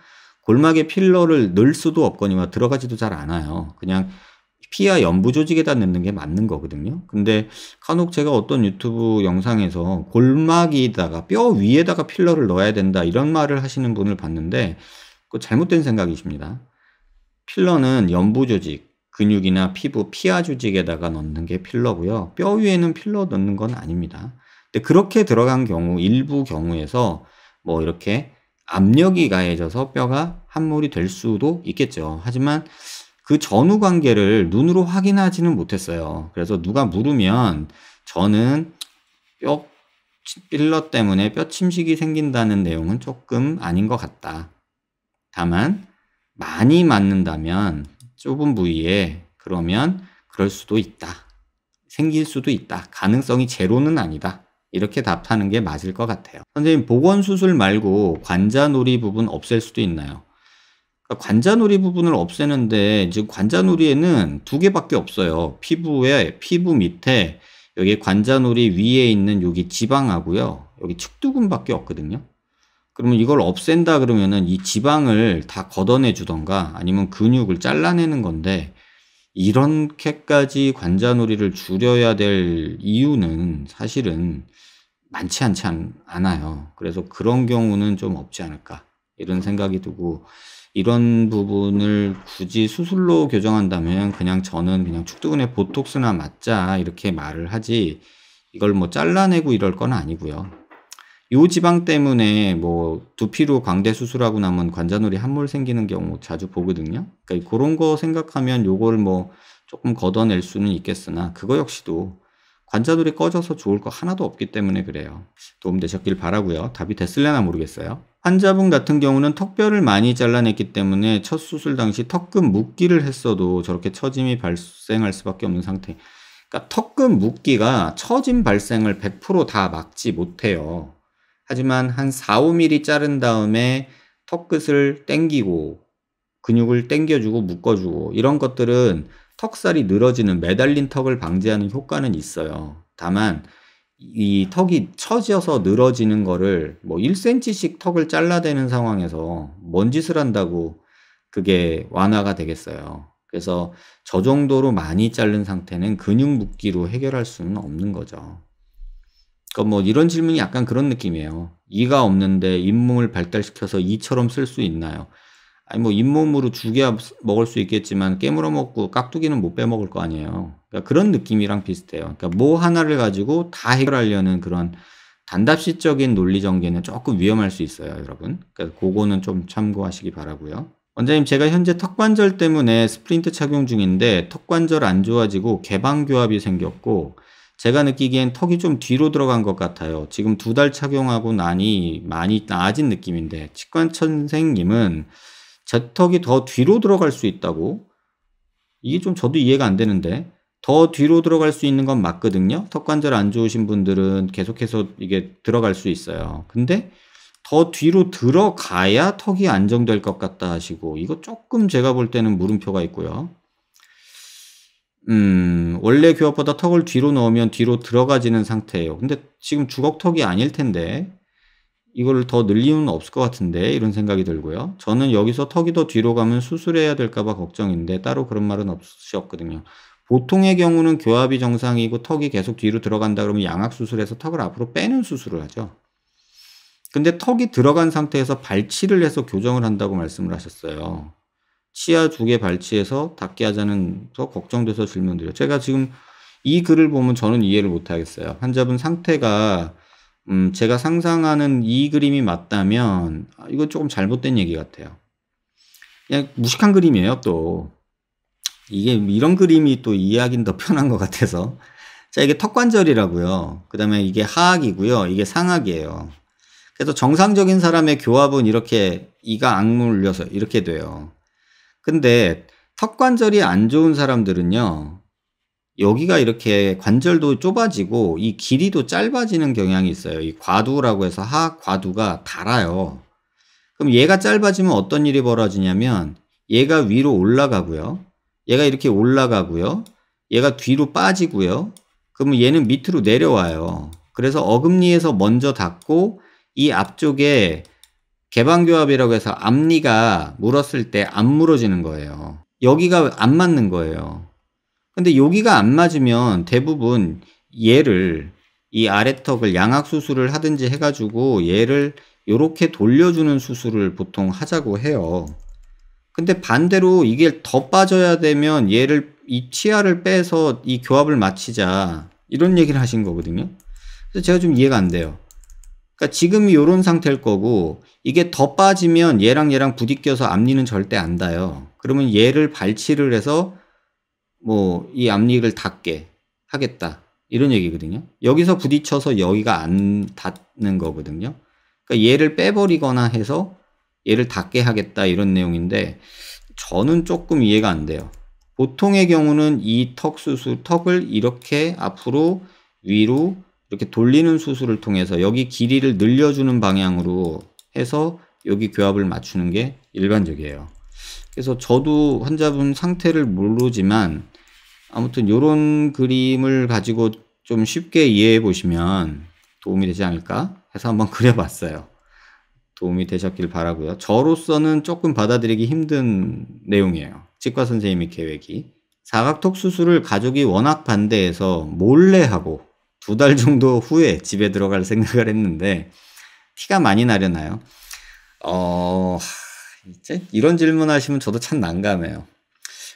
골막에 필러를 넣을 수도 없거니와 들어가지도 잘 않아요. 그냥 피하 연부 조직에다 넣는 게 맞는 거거든요. 근데 간혹 제가 어떤 유튜브 영상에서 골막에다가 뼈 위에다가 필러를 넣어야 된다 이런 말을 하시는 분을 봤는데 그거 잘못된 생각이십니다. 필러는 연부 조직, 근육이나 피부, 피하 조직에다가 넣는 게 필러고요. 뼈 위에는 필러 넣는 건 아닙니다. 근데 그렇게 들어간 경우, 일부 경우에서 뭐 이렇게 압력이 가해져서 뼈가 함몰이 될 수도 있겠죠. 하지만 그 전후 관계를 눈으로 확인하지는 못했어요. 그래서 누가 물으면 저는 뼈 필러 때문에 뼈 침식이 생긴다는 내용은 조금 아닌 것 같다. 다만 많이 맞는다면 좁은 부위에 그러면 그럴 수도 있다. 생길 수도 있다. 가능성이 제로는 아니다. 이렇게 답하는 게 맞을 것 같아요. 선생님, 보건수술 말고 관자놀이 부분 없앨 수도 있나요? 그러니까 관자놀이 부분을 없애는데 지금 관자놀이에는 두 개밖에 없어요. 피부 밑에 여기 관자놀이 위에 있는 여기 지방하고요. 여기 측두근밖에 없거든요. 그러면 이걸 없앤다 그러면은 이 지방을 다 걷어내 주던가 아니면 근육을 잘라내는 건데 이렇게까지 관자놀이를 줄여야 될 이유는 사실은 많지 않아요. 그래서 그런 경우는 좀 없지 않을까 이런 생각이 들고 이런 부분을 굳이 수술로 교정한다면 그냥 저는 그냥 축두근에 보톡스나 맞자 이렇게 말을 하지 이걸 뭐 잘라내고 이럴 건 아니고요. 요 지방 때문에 뭐 두피로 광대 수술하고 나면 관자놀이 함몰 생기는 경우 자주 보거든요. 그러니까 그런 거 생각하면 요걸 뭐 조금 걷어낼 수는 있겠으나 그거 역시도 관자놀이 꺼져서 좋을 거 하나도 없기 때문에 그래요. 도움 되셨길 바라고요. 답이 됐을려나 모르겠어요. 환자분 같은 경우는 턱뼈를 많이 잘라냈기 때문에 첫 수술 당시 턱끝 묶기를 했어도 저렇게 처짐이 발생할 수밖에 없는 상태. 그러니까 턱끝 묶기가 처짐 발생을 100% 다 막지 못해요. 하지만 한 4-5mm 자른 다음에 턱끝을 당기고 근육을 당겨주고 묶어주고 이런 것들은 턱살이 늘어지는 매달린 턱을 방지하는 효과는 있어요. 다만 이 턱이 처져서 늘어지는 거를 뭐 1cm씩 턱을 잘라대는 상황에서 뭔 짓을 한다고 그게 완화가 되겠어요. 그래서 저 정도로 많이 자른 상태는 근육 묶기로 해결할 수는 없는 거죠. 그러니까 뭐 이런 질문이 약간 그런 느낌이에요. 이가 없는데 잇몸을 발달시켜서 이처럼 쓸 수 있나요? 아니 뭐 잇몸으로 죽여야 먹을 수 있겠지만 깨물어 먹고 깍두기는 못 빼먹을 거 아니에요. 그러니까 그런 느낌이랑 비슷해요. 그러니까 뭐 하나를 가지고 다 해결하려는 그런 단답시적인 논리 전개는 조금 위험할 수 있어요, 여러분. 그러니까 그거는 좀 참고하시기 바라고요. 원장님, 제가 현재 턱관절 때문에 스프린트 착용 중인데 턱관절 안 좋아지고 개방교합이 생겼고 제가 느끼기엔 턱이 좀 뒤로 들어간 것 같아요. 지금 2달 착용하고 나니 많이 나아진 느낌인데 치과 선생님은 제 턱이 더 뒤로 들어갈 수 있다고? 이게 좀 저도 이해가 안 되는데 더 뒤로 들어갈 수 있는 건 맞거든요. 턱관절 안 좋으신 분들은 계속해서 이게 들어갈 수 있어요. 근데 더 뒤로 들어가야 턱이 안정될 것 같다 하시고 이거 조금 제가 볼 때는 물음표가 있고요. 원래 교합보다 턱을 뒤로 넣으면 뒤로 들어가지는 상태예요. 근데 지금 주걱턱이 아닐 텐데 이거를 더 늘 이유는 없을 것 같은데 이런 생각이 들고요. 저는 여기서 턱이 더 뒤로 가면 수술해야 될까 봐 걱정인데 따로 그런 말은 없으셨거든요. 보통의 경우는 교합이 정상이고 턱이 계속 뒤로 들어간다 그러면 양악수술해서 턱을 앞으로 빼는 수술을 하죠. 근데 턱이 들어간 상태에서 발치를 해서 교정을 한다고 말씀을 하셨어요. 치아 2개 발치해서 닿게 하자는 더 걱정돼서 질문드려요. 제가 지금 이 글을 보면 저는 이해를 못 하겠어요. 환자분 상태가 제가 상상하는 이 그림이 맞다면 이거 조금 잘못된 얘기 같아요. 그냥 무식한 그림이에요. 또 이게 이런 그림이 또 이해하기는 더 편한 것 같아서. 자, 이게 턱관절이라고요. 그 다음에 이게 하악이고요. 이게 상악이에요. 그래서 정상적인 사람의 교합은 이렇게 이가 악물려서 이렇게 돼요. 근데 턱관절이 안 좋은 사람들은요. 여기가 이렇게 관절도 좁아지고 이 길이도 짧아지는 경향이 있어요. 이 과두라고 해서 하악 과두가 달아요. 그럼 얘가 짧아지면 어떤 일이 벌어지냐면 얘가 위로 올라가고요. 얘가 이렇게 올라가고요. 얘가 뒤로 빠지고요. 그러면 얘는 밑으로 내려와요. 그래서 어금니에서 먼저 닿고 이 앞쪽에 개방교합이라고 해서 앞니가 물었을 때 안 물어지는 거예요. 여기가 안 맞는 거예요. 근데 여기가 안 맞으면 대부분 얘를 이 아래턱을 양악 수술을 하든지 해가지고 얘를 요렇게 돌려주는 수술을 보통 하자고 해요. 근데 반대로 이게 더 빠져야 되면 얘를 이 치아를 빼서 이 교합을 맞추자 이런 얘기를 하신 거거든요. 그래서 제가 좀 이해가 안 돼요. 그러니까 지금이 요런 상태일 거고 이게 더 빠지면 얘랑 부딪혀서 앞니는 절대 안 닿아요. 그러면 얘를 발치를 해서 뭐 이 앞니를 닿게 하겠다 이런 얘기거든요. 여기서 부딪혀서 여기가 안 닿는 거거든요. 그러니까 얘를 빼버리거나 해서 얘를 닿게 하겠다 이런 내용인데 저는 조금 이해가 안 돼요. 보통의 경우는 이 턱 수술, 턱을 이렇게 앞으로 위로 이렇게 돌리는 수술을 통해서 여기 길이를 늘려주는 방향으로 해서 여기 교합을 맞추는 게 일반적이에요. 그래서 저도 환자분 상태를 모르지만 아무튼 요런 그림을 가지고 좀 쉽게 이해해 보시면 도움이 되지 않을까 해서 한번 그려봤어요. 도움이 되셨길 바라고요. 저로서는 조금 받아들이기 힘든 내용이에요. 치과 선생님의 계획이. 사각턱 수술을 가족이 워낙 반대해서 몰래 하고 2달 정도 후에 집에 들어갈 생각을 했는데 티가 많이 나려나요? 이제 이런 질문 하시면 저도 참 난감해요.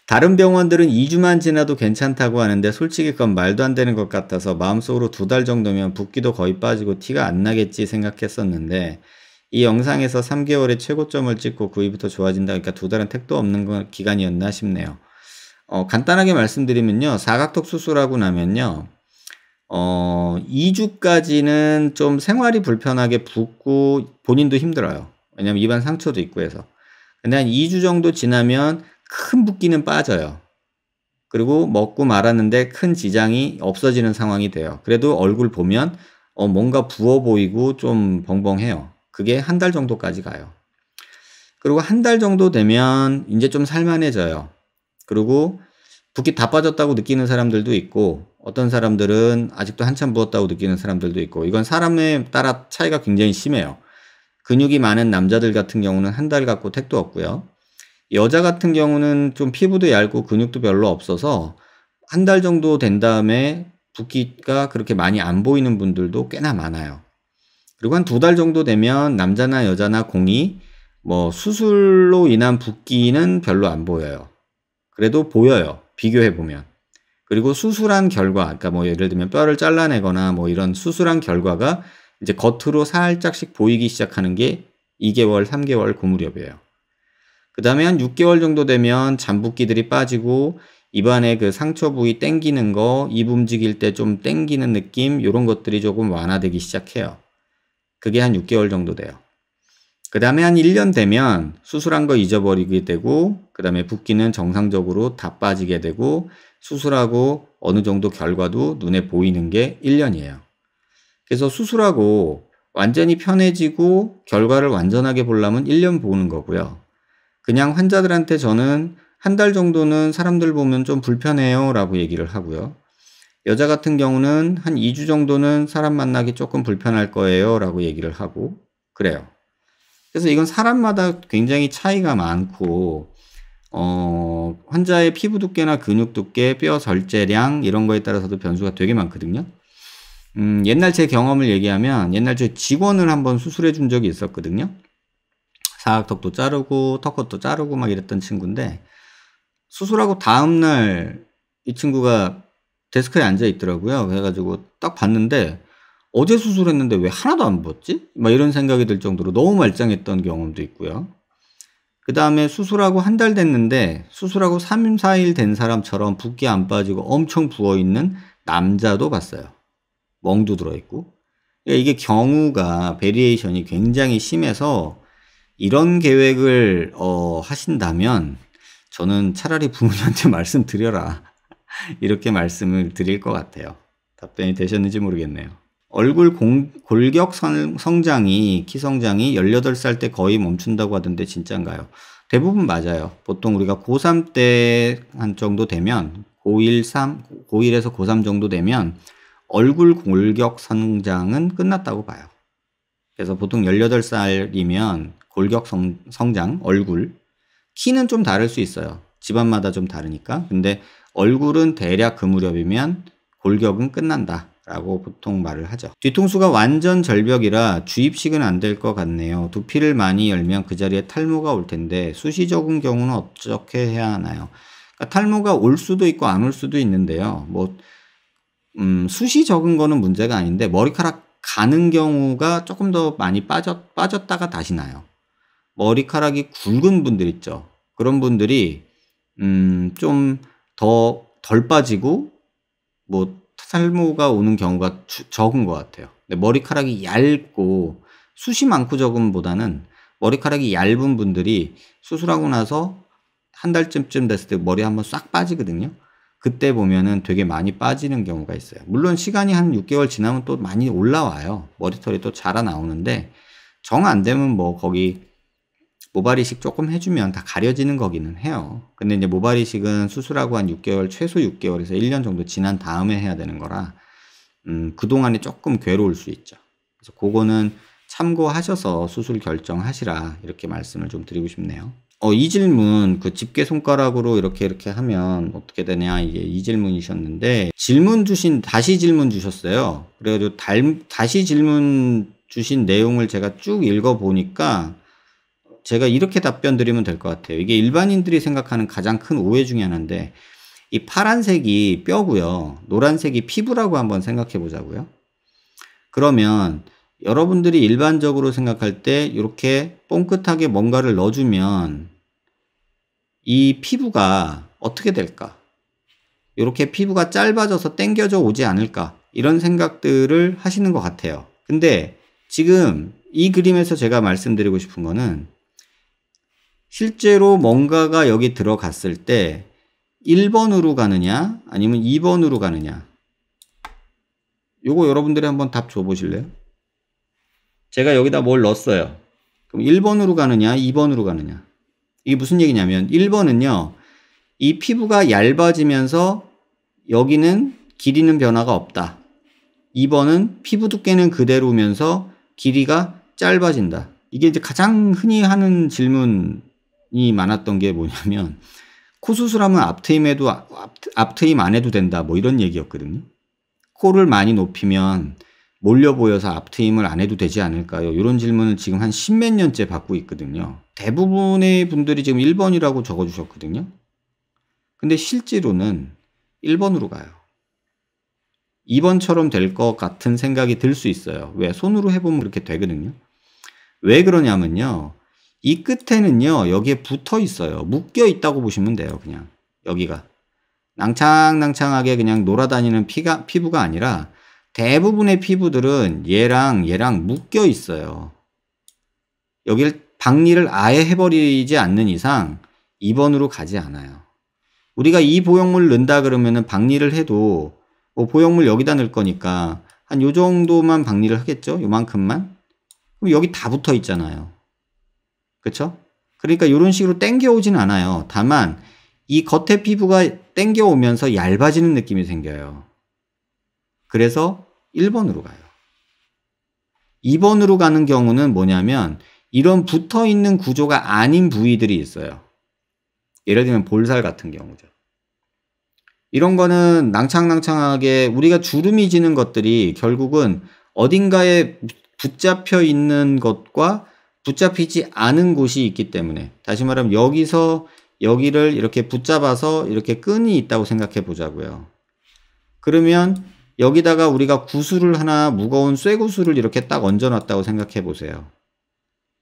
다른 병원들은 2주만 지나도 괜찮다고 하는데 솔직히 그건 말도 안 되는 것 같아서 마음속으로 2달 정도면 붓기도 거의 빠지고 티가 안 나겠지 생각했었는데 이 영상에서 3개월의 최고점을 찍고 그 이후부터 좋아진다. 그러니까 2달은 택도 없는 기간이었나 싶네요. 간단하게 말씀드리면요. 사각턱 수술하고 나면요. 2주까지는 좀 생활이 불편하게 붓고 본인도 힘들어요. 왜냐면 입안 상처도 있고 해서. 근데 한 2주 정도 지나면 큰 붓기는 빠져요. 그리고 먹고 말았는데 큰 지장이 없어지는 상황이 돼요. 그래도 얼굴 보면 뭔가 부어 보이고 좀 벙벙해요. 그게 1달 정도까지 가요. 그리고 1달 정도 되면 이제 좀 살만해져요. 그리고 붓기 다 빠졌다고 느끼는 사람들도 있고 어떤 사람들은 아직도 한참 부었다고 느끼는 사람들도 있고 이건 사람에 따라 차이가 굉장히 심해요. 근육이 많은 남자들 같은 경우는 1달 갖고 택도 없고요. 여자 같은 경우는 좀 피부도 얇고 근육도 별로 없어서 1달 정도 된 다음에 붓기가 그렇게 많이 안 보이는 분들도 꽤나 많아요. 그리고 한 2달 정도 되면 남자나 여자나 공이 뭐 수술로 인한 붓기는 별로 안 보여요. 그래도 보여요. 비교해 보면. 그리고 수술한 결과, 그러니까 뭐 예를 들면 뼈를 잘라내거나 뭐 이런 수술한 결과가 이제 겉으로 살짝씩 보이기 시작하는 게 2개월, 3개월 그 무렵이에요. 그 다음에 한 6개월 정도 되면 잔붓기들이 빠지고 입안에 그 상처 부위 땡기는 거, 입 움직일 때 좀 땡기는 느낌 이런 것들이 조금 완화되기 시작해요. 그게 한 6개월 정도 돼요. 그 다음에 한 1년 되면 수술한 거 잊어버리게 되고 그 다음에 붓기는 정상적으로 다 빠지게 되고 수술하고 어느 정도 결과도 눈에 보이는 게 1년이에요. 그래서 수술하고 완전히 편해지고 결과를 완전하게 보려면 1년 보는 거고요. 그냥 환자들한테 저는 1달 정도는 사람들 보면 좀 불편해요 라고 얘기를 하고요. 여자 같은 경우는 한 2주 정도는 사람 만나기 조금 불편할 거예요 라고 얘기를 하고 그래요. 그래서 이건 사람마다 굉장히 차이가 많고 환자의 피부 두께나 근육 두께, 뼈 절제량 이런 거에 따라서도 변수가 되게 많거든요. 옛날 제 경험을 얘기하면 옛날 제 직원을 한번 수술해 준 적이 있었거든요. 사각턱도 자르고 턱끝도 자르고 막 이랬던 친구인데 수술하고 다음날 이 친구가 데스크에 앉아 있더라고요. 그래가지고 딱 봤는데 어제 수술했는데 왜 하나도 안 부었지? 막 이런 생각이 들 정도로 너무 말짱했던 경험도 있고요. 그 다음에 수술하고 1달 됐는데 수술하고 3, 4일 된 사람처럼 붓기 안 빠지고 엄청 부어있는 남자도 봤어요. 멍도 들어있고. 그러니까 이게 경우가 베리에이션이 굉장히 심해서 이런 계획을 하신다면 저는 차라리 부모님한테 말씀드려라. 이렇게 말씀을 드릴 것 같아요. 답변이 되셨는지 모르겠네요. 얼굴 골격 성장이, 키 성장이 18살 때 거의 멈춘다고 하던데 진짠가요? 대부분 맞아요. 보통 우리가 고3 때 한 정도 되면 고1에서 고3 정도 되면 얼굴 골격 성장은 끝났다고 봐요. 그래서 보통 18살이면 골격 성장, 얼굴, 키는 좀 다를 수 있어요. 집안마다 좀 다르니까. 근데 얼굴은 대략 그 무렵이면 골격은 끝난다 라고 보통 말을 하죠. 뒤통수가 완전 절벽이라 주입식은 안 될 것 같네요. 두피를 많이 열면 그 자리에 탈모가 올 텐데 숱이 적은 경우는 어떻게 해야 하나요? 그러니까 탈모가 올 수도 있고 안 올 수도 있는데요. 숱이 적은 거는 문제가 아닌데 머리카락 가는 경우가 조금 더 많이 빠졌다가 다시 나요. 머리카락이 굵은 분들 있죠. 그런 분들이 좀 덜 빠지고 탈모가 오는 경우가 적은 것 같아요. 근데 머리카락이 얇고 숱이 많고 적음보다는 머리카락이 얇은 분들이 수술하고 나서 한 달쯤 됐을 때 머리 한번 싹 빠지거든요. 그때 보면은 되게 많이 빠지는 경우가 있어요. 물론 시간이 한 6개월 지나면 또 많이 올라와요. 머리털이 또 자라 나오는데 정 안 되면 거기 모발 이식 조금 해주면 다 가려지는 거기는 해요. 근데 이제 모발 이식은 수술하고 한 6개월, 최소 6개월에서 1년 정도 지난 다음에 해야 되는 거라 그동안에 조금 괴로울 수 있죠. 그래서 그거는 참고하셔서 수술 결정하시라 이렇게 말씀을 좀 드리고 싶네요. 이 질문 집게 손가락으로 이렇게 하면 어떻게 되냐, 이게 이 질문이셨는데, 다시 질문 주셨어요. 그래가지고 다시 질문 주신 내용을 제가 쭉 읽어보니까 제가 이렇게 답변 드리면 될 것 같아요. 이게 일반인들이 생각하는 가장 큰 오해 중에 하나인데, 이 파란색이 뼈고요, 노란색이 피부라고 한번 생각해 보자고요. 그러면 여러분들이 일반적으로 생각할 때 이렇게 뽕긋하게 뭔가를 넣어주면 이 피부가 어떻게 될까? 이렇게 피부가 짧아져서 당겨져 오지 않을까? 이런 생각들을 하시는 것 같아요. 근데 지금 이 그림에서 제가 말씀드리고 싶은 거는 실제로 뭔가가 여기 들어갔을 때 1번으로 가느냐 아니면 2번으로 가느냐, 요거 여러분들이 한번 답 줘보실래요? 제가 여기다 뭘 넣었어요. 그럼 1번으로 가느냐 2번으로 가느냐. 이게 무슨 얘기냐면 1번은요, 이 피부가 얇아지면서 여기는 길이는 변화가 없다. 2번은 피부 두께는 그대로면서 길이가 짧아진다. 이게 이제 가장 흔히 하는 질문이 많았던 게 뭐냐면, 코 수술하면 앞트임 안 해도 된다, 이런 얘기였거든요. 코를 많이 높이면 몰려 보여서 앞트임을 안 해도 되지 않을까요? 이런 질문을 지금 한 10몇 년째 받고 있거든요. 대부분의 분들이 지금 1번이라고 적어주셨거든요. 근데 실제로는 1번으로 가요. 2번처럼 될 것 같은 생각이 들 수 있어요. 왜? 손으로 해보면 그렇게 되거든요. 왜 그러냐면요, 이 끝에는요 여기에 붙어 있어요. 묶여 있다고 보시면 돼요. 그냥 여기가 낭창낭창하게 그냥 놀아다니는 피부가 아니라 대부분의 피부들은 얘랑 묶여 있어요. 여길 박리를 아예 해버리지 않는 이상 2번으로 가지 않아요. 우리가 이 보형물 넣는다 그러면은 박리를 해도 보형물 여기다 넣을 거니까 한 요 정도만 박리를 하겠죠? 요만큼만? 그럼 여기 다 붙어 있잖아요. 그쵸? 그러니까 이런 식으로 당겨오진 않아요. 다만 이 겉에 피부가 당겨오면서 얇아지는 느낌이 생겨요. 그래서 1번으로 가요. 2번으로 가는 경우는 뭐냐면 이런 붙어있는 구조가 아닌 부위들이 있어요. 예를 들면 볼살 같은 경우죠. 이런 거는 낭창낭창하게 우리가 주름이 지는 것들이 결국은 어딘가에 붙잡혀 있는 것과 붙잡히지 않은 곳이 있기 때문에, 다시 말하면 여기서 여기를 이렇게 붙잡아서 이렇게 끈이 있다고 생각해 보자고요. 그러면 여기다가 우리가 구슬을 하나, 무거운 쇠구슬을 이렇게 딱 얹어 놨다고 생각해 보세요.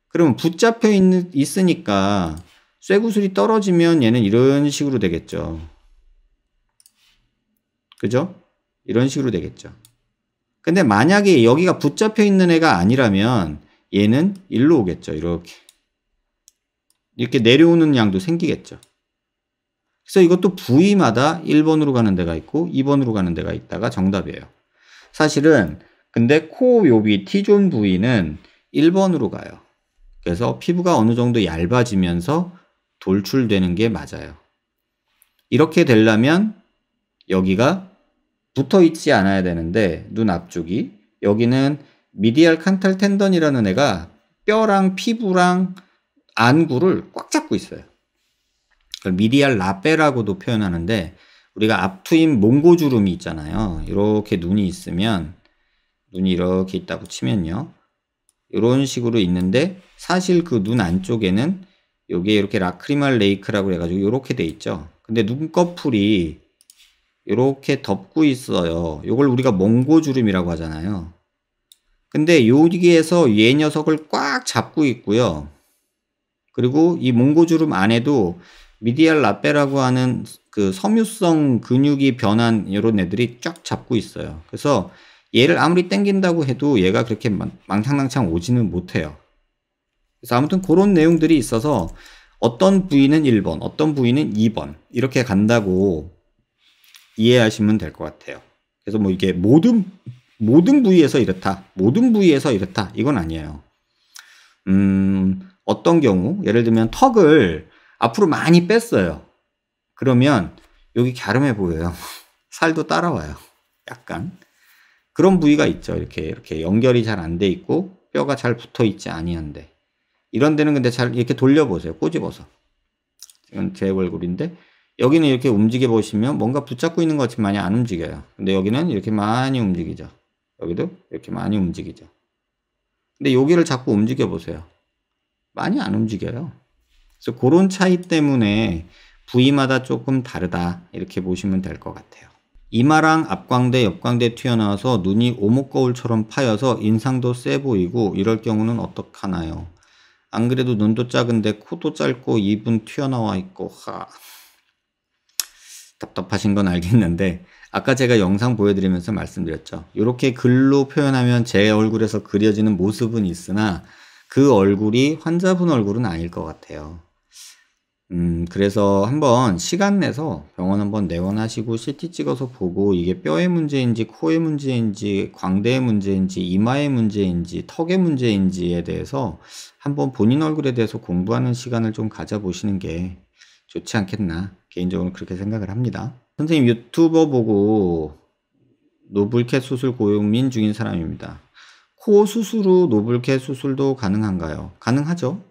그러면 붙잡혀 있으니까 쇠구슬이 떨어지면 얘는 이런 식으로 되겠죠. 그죠? 이런 식으로 되겠죠. 근데 만약에 여기가 붙잡혀 있는 애가 아니라면 얘는 일로 오겠죠. 이렇게 내려오는 양도 생기겠죠. 그래서 이것도 부위마다 1번으로 가는 데가 있고 2번으로 가는 데가 있다가 정답이에요. 사실은 근데 코 요비 T존 부위는 1번으로 가요. 그래서 피부가 어느 정도 얇아지면서 돌출되는 게 맞아요. 이렇게 되려면 여기가 붙어 있지 않아야 되는데 눈 앞쪽이 여기는 미디알 칸탈 텐던이라는 애가 뼈랑 피부랑 안구를 꽉 잡고 있어요. 그걸 미디알 라페라고도 표현하는데 우리가 앞트임 몽고주름이 있잖아요. 이렇게 눈이 있으면 눈이 이렇게 있다고 치면요. 이런 식으로 있는데 사실 그 눈 안쪽에는 여기에 이렇게 라크리말 레이크라고 해가지고 이렇게 돼 있죠. 근데 눈꺼풀이 이렇게 덮고 있어요. 이걸 우리가 몽고주름이라고 하잖아요. 근데 여기에서 얘 녀석을 꽉 잡고 있고요. 그리고 이 몽고주름 안에도 미디알 라페라고 하는 그 섬유성 근육이 변한 이런 애들이 쫙 잡고 있어요. 그래서 얘를 아무리 당긴다고 해도 얘가 그렇게 망창망창 오지는 못해요. 그래서 아무튼 그런 내용들이 있어서 어떤 부위는 1번, 어떤 부위는 2번 이렇게 간다고 이해하시면 될 것 같아요. 그래서 뭐 이게 모든 부위에서 이렇다, 모든 부위에서 이렇다 이건 아니에요. 어떤 경우 예를 들면 턱을 앞으로 많이 뺐어요. 그러면 여기 갸름해 보여요. 살도 따라와요. 약간 그런 부위가 있죠. 이렇게 연결이 잘 안 돼 있고 뼈가 잘 붙어 있지 아니한데 이런 데는 근데 잘 이렇게 돌려보세요. 꼬집어서. 이건 제 얼굴인데 여기는 이렇게 움직여 보시면 뭔가 붙잡고 있는 것 같지만 많이 안 움직여요. 근데 여기는 이렇게 많이 움직이죠. 여기도 이렇게 많이 움직이죠. 근데 여기를 자꾸 움직여 보세요. 많이 안 움직여요. 그래서 그런 차이 때문에 부위마다 조금 다르다 이렇게 보시면 될 것 같아요. 이마랑 앞광대, 옆광대 튀어나와서 눈이 오목거울처럼 파여서 인상도 세 보이고 이럴 경우는 어떡하나요? 안 그래도 눈도 작은데 코도 짧고 입은 튀어나와 있고 답답하신 건 알겠는데 아까 제가 영상 보여드리면서 말씀드렸죠. 이렇게 글로 표현하면 제 얼굴에서 그려지는 모습은 있으나 그 얼굴이 환자분 얼굴은 아닐 것 같아요. 그래서 한번 시간 내서 병원 한번 내원하시고 CT 찍어서 보고 이게 뼈의 문제인지 코의 문제인지 광대의 문제인지 이마의 문제인지 턱의 문제인지에 대해서 한번 본인 얼굴에 대해서 공부하는 시간을 좀 가져보시는 게 좋지 않겠나 개인적으로 그렇게 생각을 합니다. 선생님 유튜버 보고 노블캣 수술 고민 중인 사람입니다. 코 수술 후 노블캣 수술도 가능한가요? 가능하죠.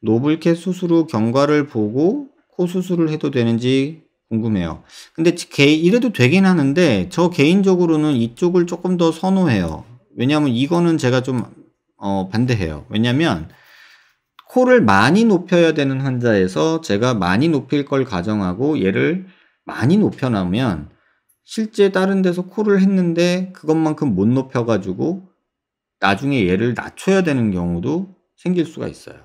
노블캣 수술 후 경과를 보고 코 수술을 해도 되는지 궁금해요. 근데 이래도 되긴 하는데 저 개인적으로는 이쪽을 조금 더 선호해요. 왜냐하면 이거는 제가 좀 반대해요. 왜냐하면 코를 많이 높여야 되는 환자에서 제가 많이 높일 걸 가정하고 얘를 많이 높여놓으면 실제 다른 데서 코를 했는데 그것만큼 못 높여가지고 나중에 얘를 낮춰야 되는 경우도 생길 수가 있어요.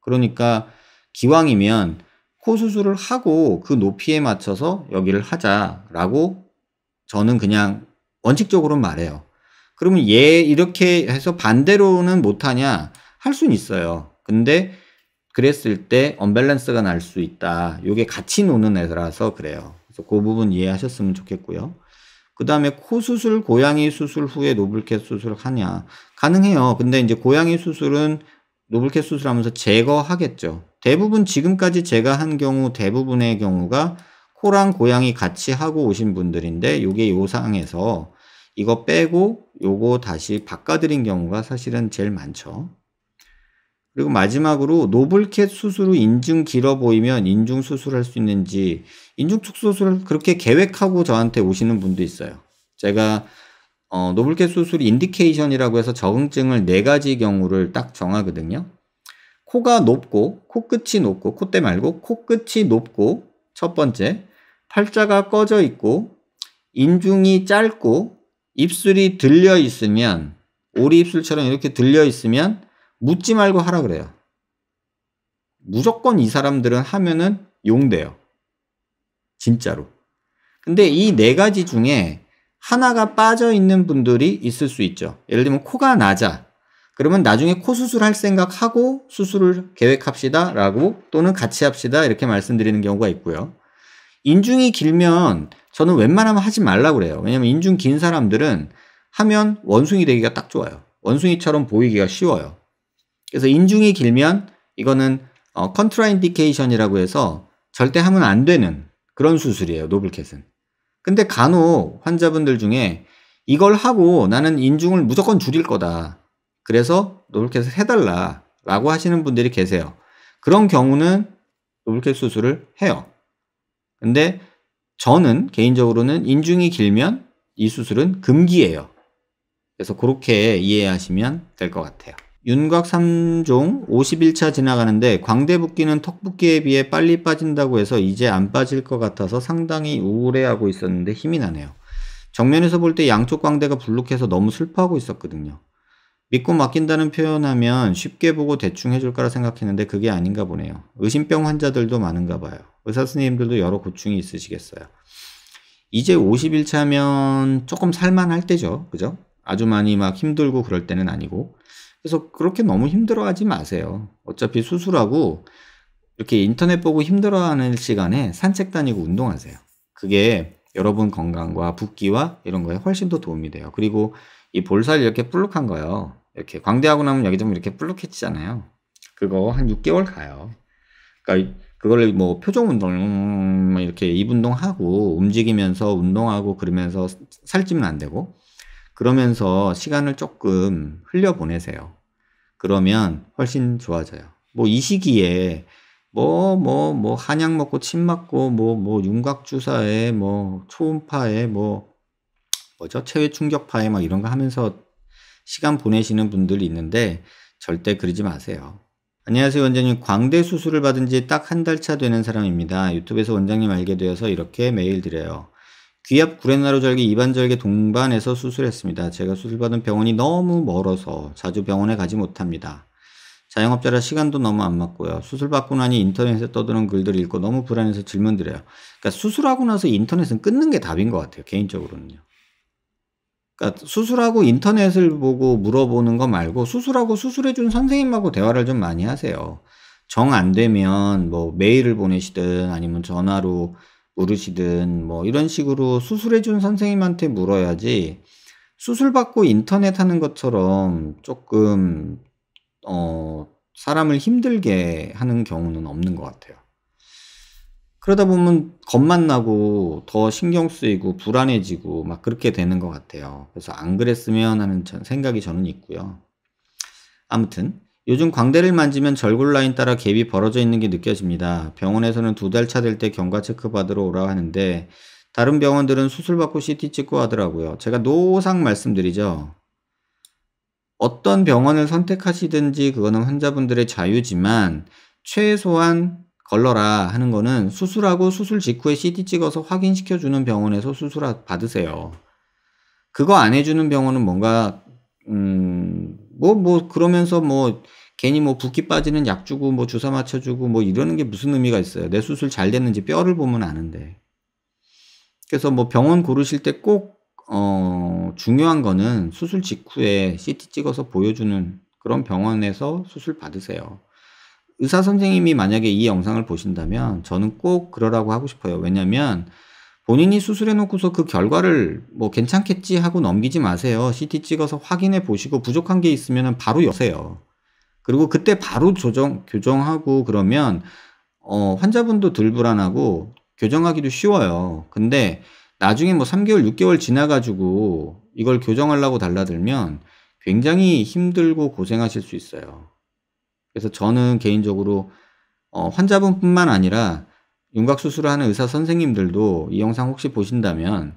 그러니까 기왕이면 코 수술을 하고 그 높이에 맞춰서 여기를 하자라고 저는 그냥 원칙적으로 말해요. 그러면 얘 이렇게 해서 반대로는 못하냐? 할 수는 있어요. 근데 그랬을 때 언밸런스가 날 수 있다. 이게 같이 노는 애라서 그래요. 그래서 그 부분 이해하셨으면 좋겠고요. 그 다음에 코 수술, 고양이 수술 후에 노블캣 수술을 하냐? 가능해요. 근데 이제 고양이 수술은 노블캣 수술하면서 제거하겠죠. 대부분 지금까지 제가 한 경우 대부분의 경우가 코랑 고양이 같이 하고 오신 분들인데 요게 요 상에서 이거 빼고 요거 다시 바꿔드린 경우가 사실은 제일 많죠. 그리고 마지막으로 노블캣 수술 후 인중 길어 보이면 인중 수술할 수 있는지 인중 수술을 그렇게 계획하고 저한테 오시는 분도 있어요. 제가 노블캣 수술 인디케이션이라고 해서 적응증을 4가지 경우를 딱 정하거든요. 코가 높고 코끝이 높고 콧대 말고 코끝이 높고 첫 번째 팔자가 꺼져 있고 인중이 짧고 입술이 들려 있으면 오리 입술처럼 이렇게 들려 있으면 묻지 말고 하라 그래요. 무조건 이 사람들은 하면은 용돼요. 진짜로. 근데 이 4가지 중에 하나가 빠져 있는 분들이 있을 수 있죠. 예를 들면 코가 낮아. 그러면 나중에 코 수술할 생각하고 수술을 계획합시다 라고 또는 같이 합시다 이렇게 말씀드리는 경우가 있고요. 인중이 길면 저는 웬만하면 하지 말라고 그래요. 왜냐면 인중 긴 사람들은 하면 원숭이 되기가 딱 좋아요. 원숭이처럼 보이기가 쉬워요. 그래서 인중이 길면 이거는 컨트라인디케이션이라고 해서 절대 하면 안 되는 그런 수술이에요. 노블캣은. 근데 간혹 환자분들 중에 이걸 하고 나는 인중을 무조건 줄일 거다. 그래서 노블캐스트 해달라. 라고 하시는 분들이 계세요. 그런 경우는 노블캐스트 수술을 해요. 근데 저는 개인적으로는 인중이 길면 이 수술은 금기예요. 그래서 그렇게 이해하시면 될 것 같아요. 윤곽 3종 51차 지나가는데 광대 붓기는 턱 붓기에 비해 빨리 빠진다고 해서 이제 안 빠질 것 같아서 상당히 우울해하고 있었는데 힘이 나네요. 정면에서 볼 때 양쪽 광대가 불룩해서 너무 슬퍼하고 있었거든요. 믿고 맡긴다는 표현하면 쉽게 보고 대충 해줄 거라 생각했는데 그게 아닌가 보네요. 의심병 환자들도 많은가 봐요. 의사 선생님들도 여러 고충이 있으시겠어요. 이제 51차면 조금 살만할 때죠. 그죠? 아주 많이 막 힘들고 그럴 때는 아니고. 그래서 그렇게 너무 힘들어하지 마세요. 어차피 수술하고 이렇게 인터넷 보고 힘들어하는 시간에 산책 다니고 운동하세요. 그게 여러분 건강과 붓기와 이런 거에 훨씬 더 도움이 돼요. 그리고 이 볼살이 이렇게 불룩한 거요. 이렇게 광대하고 나면 여기 좀 이렇게 불룩해지잖아요. 그거 한 6개월 가요. 그러니까 그걸 뭐 표정 운동 이렇게 입 운동하고 움직이면서 운동하고 그러면서 살찌면 안 되고 그러면서 시간을 조금 흘려 보내세요. 그러면 훨씬 좋아져요. 뭐 이 시기에 한약 먹고 침 맞고 윤곽 주사에 초음파에 뭐죠? 체외 충격파에 막 이런 거 하면서 시간 보내시는 분들이 있는데 절대 그러지 마세요. 안녕하세요 원장님. 광대 수술을 받은 지 딱 한 달 차 되는 사람입니다. 유튜브에서 원장님 알게 되어서 이렇게 메일 드려요. 귀 앞 구레나루 절개 이반절개 동반해서 수술했습니다. 제가 수술받은 병원이 너무 멀어서 자주 병원에 가지 못합니다. 자영업자라 시간도 너무 안 맞고요. 수술받고 나니 인터넷에 떠드는 글들 읽고 너무 불안해서 질문 드려요. 그러니까 수술하고 나서 인터넷은 끊는 게 답인 것 같아요. 개인적으로는요. 그러니까 수술하고 인터넷을 보고 물어보는 거 말고 수술하고 수술해준 선생님하고 대화를 좀 많이 하세요. 정 안 되면 뭐 메일을 보내시든 아니면 전화로 물으시든 뭐 이런 식으로 수술해준 선생님한테 물어야지 수술받고 인터넷 하는 것처럼 조금 사람을 힘들게 하는 경우는 없는 것 같아요. 그러다 보면 겁만 나고 더 신경 쓰이고 불안해지고 막 그렇게 되는 것 같아요. 그래서 안 그랬으면 하는 생각이 저는 있고요. 아무튼 요즘 광대를 만지면 절골 라인 따라 갭이 벌어져 있는 게 느껴집니다. 병원에서는 2달 차 될 때 경과 체크 받으러 오라고 하는데 다른 병원들은 수술 받고 CT 찍고 하더라고요. 제가 노상 말씀드리죠. 어떤 병원을 선택하시든지 그거는 환자분들의 자유지만 최소한 걸러라 하는 거는 수술하고 수술 직후에 CT 찍어서 확인시켜주는 병원에서 수술 받으세요. 그거 안 해주는 병원은 뭔가 그러면서 괜히 붓기 빠지는 약 주고 주사 맞춰주고 이러는 게 무슨 의미가 있어요. 내 수술 잘 됐는지 뼈를 보면 아는데. 그래서 병원 고르실 때 꼭 중요한 거는 수술 직후에 CT 찍어서 보여주는 그런 병원에서 수술 받으세요. 의사 선생님이 만약에 이 영상을 보신다면 저는 꼭 그러라고 하고 싶어요. 왜냐면 본인이 수술해 놓고서 그 결과를 괜찮겠지 하고 넘기지 마세요. CT 찍어서 확인해 보시고 부족한 게 있으면 바로 여세요. 그리고 그때 바로 교정하고 그러면 환자분도 덜 불안하고 교정하기도 쉬워요. 근데 나중에 3개월, 6개월 지나가지고 이걸 교정하려고 달라들면 굉장히 힘들고 고생하실 수 있어요. 그래서 저는 개인적으로 환자분뿐만 아니라 윤곽 수술을 하는 의사 선생님들도 이 영상 혹시 보신다면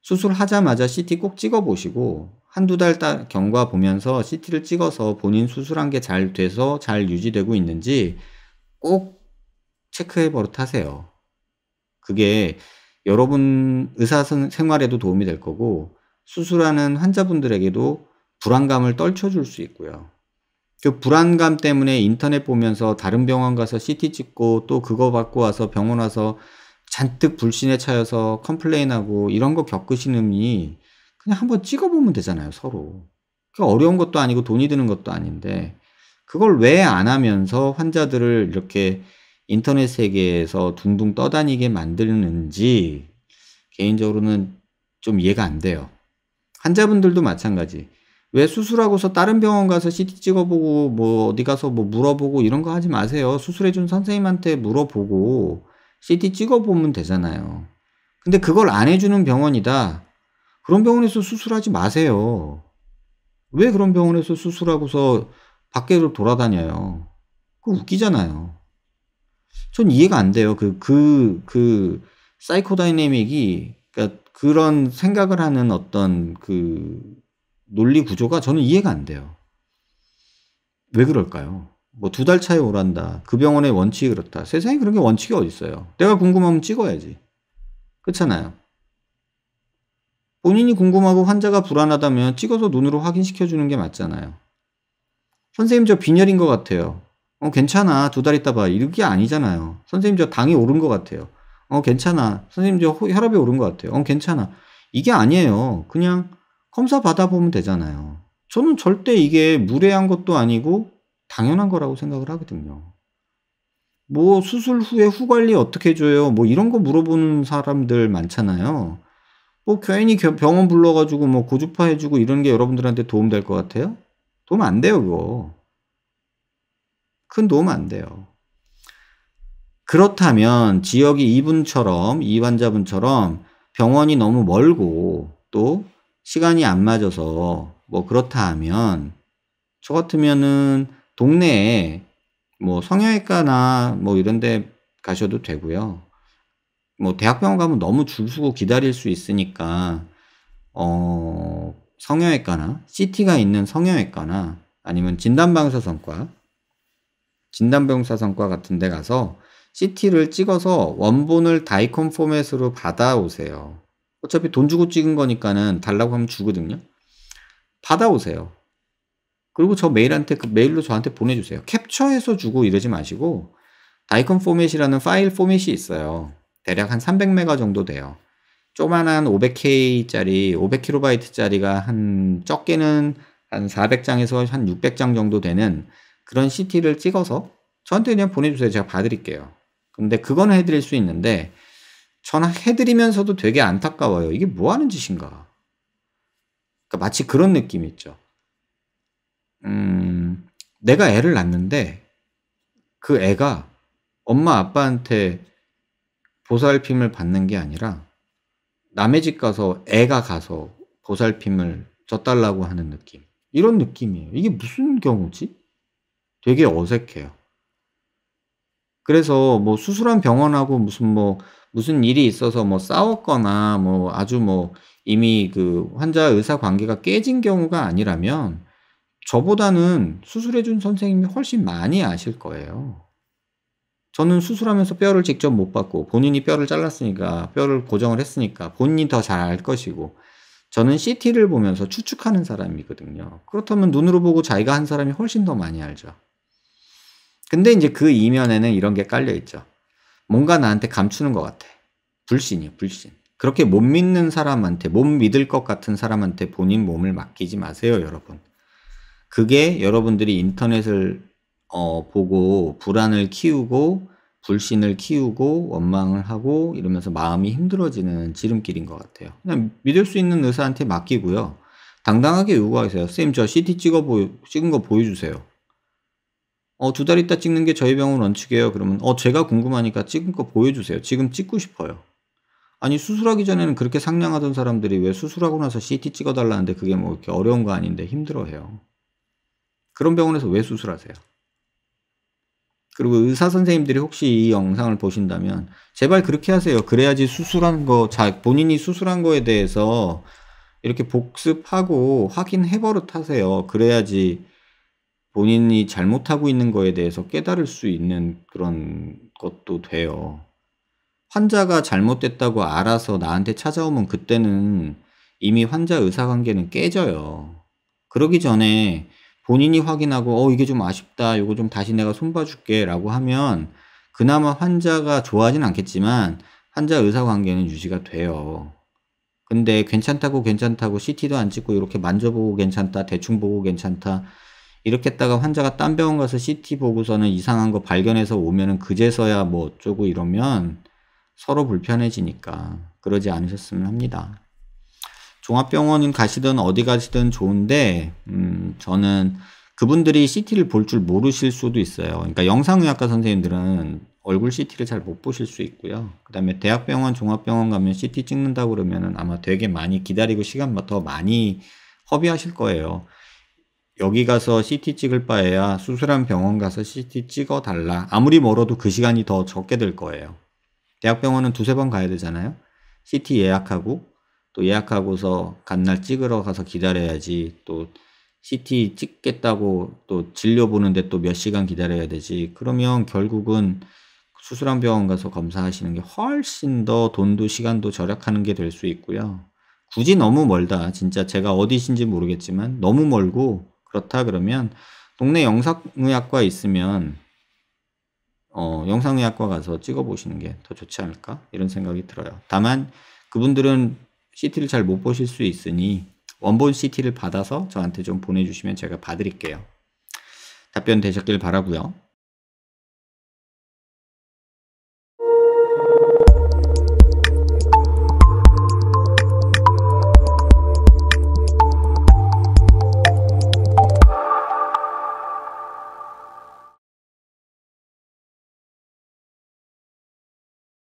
수술하자마자 CT 꼭 찍어 보시고 한두 달 경과 보면서 CT를 찍어서 본인 수술한 게 잘 돼서 잘 유지되고 있는지 꼭 체크해 버릇하세요. 그게 여러분 의사 생활에도 도움이 될 거고 수술하는 환자분들에게도 불안감을 떨쳐줄 수 있고요. 그 불안감 때문에 인터넷 보면서 다른 병원 가서 CT 찍고 또 그거 받고 와서 병원 와서 잔뜩 불신에 차여서 컴플레인하고 이런 거 겪으시는 분이 그냥 한번 찍어보면 되잖아요, 서로. 어려운 것도 아니고 돈이 드는 것도 아닌데 그걸 왜 안 하면서 환자들을 이렇게 인터넷 세계에서 둥둥 떠다니게 만드는지 개인적으로는 좀 이해가 안 돼요. 환자분들도 마찬가지. 왜 수술하고서 다른 병원 가서 CT 찍어보고 어디 가서 물어보고 이런 거 하지 마세요. 수술해준 선생님한테 물어보고 CT 찍어보면 되잖아요. 근데 그걸 안 해주는 병원이다. 그런 병원에서 수술하지 마세요. 왜 그런 병원에서 수술하고서 밖으로 돌아다녀요? 그거 웃기잖아요. 전 이해가 안 돼요. 사이코다이내믹이, 그러니까 그런 생각을 하는 어떤 그 논리 구조가 저는 이해가 안 돼요. 왜 그럴까요? 뭐 2달 차에 오란다. 그 병원의 원칙이 그렇다. 세상에 그런 게 원칙이 어딨어요. 내가 궁금하면 찍어야지. 그렇잖아요. 본인이 궁금하고 환자가 불안하다면 찍어서 눈으로 확인시켜주는 게 맞잖아요. 선생님 저 빈혈인 것 같아요. 괜찮아. 2달 있다 봐. 이게 아니잖아요. 선생님 저 당이 오른 것 같아요. 괜찮아. 선생님 저 혈압이 오른 것 같아요. 괜찮아. 이게 아니에요. 그냥 검사 받아보면 되잖아요. 저는 절대 이게 무례한 것도 아니고 당연한 거라고 생각을 하거든요. 뭐 수술 후에 후관리 어떻게 해줘요? 뭐 이런 거 물어보는 사람들 많잖아요. 뭐 괜히 병원 불러가지고 뭐 고주파 해주고 이런 게 여러분들한테 도움 될 것 같아요? 도움 안 돼요, 그거. 큰 도움 안 돼요. 그렇다면 지역이 이 환자분처럼 병원이 너무 멀고 또 시간이 안 맞아서 뭐 그렇다 하면 저 같으면은 동네에 뭐 성형외과나 뭐 이런 데 가셔도 되고요. 뭐 대학병원 가면 너무 줄 서고 기다릴 수 있으니까 성형외과나 CT가 있는 성형외과나 아니면 진단방사선과 같은 데 가서 CT를 찍어서 원본을 다이콘 포맷으로 받아오세요. 어차피 돈 주고 찍은 거니까는 달라고 하면 주거든요. 받아오세요. 그리고 저 메일로 저한테 보내주세요. 캡처해서 주고 이러지 마시고 다이콘 포맷이라는 파일 포맷이 있어요. 대략 한 300메가 정도 돼요. 조만한 500K짜리, 500KB짜리가 한 적게는 한 400장에서 한 600장 정도 되는 그런 CT를 찍어서 저한테 그냥 보내주세요. 제가 봐드릴게요. 근데 그건 해드릴 수 있는데 저는 해드리면서도 되게 안타까워요. 이게 뭐 하는 짓인가. 그러니까 마치 그런 느낌 있죠. 내가 애를 낳는데 그 애가 엄마 아빠한테 보살핌을 받는 게 아니라 남의 집 가서 애가 가서 보살핌을 져달라고 하는 느낌. 이런 느낌이에요. 이게 무슨 경우지? 되게 어색해요. 그래서 뭐 수술한 병원하고 무슨 일이 있어서 뭐 싸웠거나 뭐 아주 뭐 이미 그 환자 의사 관계가 깨진 경우가 아니라면 저보다는 수술해준 선생님이 훨씬 많이 아실 거예요. 저는 수술하면서 뼈를 직접 못 받고 본인이 뼈를 잘랐으니까 뼈를 고정을 했으니까 본인이 더 잘 알 것이고 저는 CT를 보면서 추측하는 사람이거든요. 그렇다면 눈으로 보고 자기가 한 사람이 훨씬 더 많이 알죠. 근데 이제 그 이면에는 이런 게 깔려 있죠. 뭔가 나한테 감추는 것 같아. 불신이요, 불신. 그렇게 못 믿는 사람한테, 못 믿을 것 같은 사람한테 본인 몸을 맡기지 마세요, 여러분. 그게 여러분들이 인터넷을 보고 불안을 키우고 불신을 키우고 원망을 하고 이러면서 마음이 힘들어지는 지름길인 것 같아요. 그냥 믿을 수 있는 의사한테 맡기고요. 당당하게 요구하세요. 선생님 저 CT 찍은 거 보여주세요. 2달 있다 찍는 게 저희 병원 원칙이에요. 그러면 제가 궁금하니까 찍은 거 보여주세요. 지금 찍고 싶어요. 아니 수술하기 전에는 그렇게 상냥하던 사람들이 왜 수술하고 나서 CT 찍어달라는데 그게 뭐 이렇게 어려운 거 아닌데 힘들어해요. 그런 병원에서 왜 수술하세요? 그리고 의사 선생님들이 혹시 이 영상을 보신다면 제발 그렇게 하세요. 그래야지 본인이 수술한 거에 대해서 이렇게 복습하고 확인해 버릇하세요. 그래야지 본인이 잘못하고 있는 거에 대해서 깨달을 수 있는 그런 것도 돼요. 환자가 잘못됐다고 알아서 나한테 찾아오면 그때는 이미 환자 의사 관계는 깨져요. 그러기 전에 본인이 확인하고 이게 좀 아쉽다. 이거 좀 다시 내가 손봐줄게 라고 하면 그나마 환자가 좋아하진 않겠지만 환자 의사 관계는 유지가 돼요. 근데 괜찮다고 CT도 안 찍고 이렇게 만져보고 괜찮다. 대충 보고 괜찮다. 이렇게 했다가 환자가 딴 병원 가서 CT 보고서는 이상한 거 발견해서 오면은 그제서야 뭐 어쩌고 이러면 서로 불편해지니까 그러지 않으셨으면 합니다. 종합병원인 가시든 어디 가시든 좋은데 저는 그분들이 CT를 볼 줄 모르실 수도 있어요. 그러니까 영상의학과 선생님들은 얼굴 CT를 잘 못 보실 수 있고요. 그 다음에 대학병원, 종합병원 가면 CT 찍는다고 그러면은 아마 되게 많이 기다리고 시간 더 많이 허비하실 거예요. 여기 가서 CT 찍을 바에야 수술한 병원 가서 CT 찍어 달라. 아무리 멀어도 그 시간이 더 적게 들 거예요. 대학병원은 두세 번 가야 되잖아요. CT 예약하고 또 예약하고서 간날 찍으러 가서 기다려야지. 또 CT 찍겠다고 또 진료 보는데 또 몇 시간 기다려야 되지. 그러면 결국은 수술한 병원 가서 검사하시는 게 훨씬 더 돈도 시간도 절약하는 게 될 수 있고요. 굳이 너무 멀다. 진짜 제가 어디신지 모르겠지만 너무 멀고 그렇다 그러면 동네 영상의학과 있으면 영상의학과 가서 찍어보시는 게 더 좋지 않을까? 이런 생각이 들어요. 다만 그분들은 CT를 잘 못 보실 수 있으니 원본 CT를 받아서 저한테 좀 보내주시면 제가 봐드릴게요. 답변 되셨길 바라고요.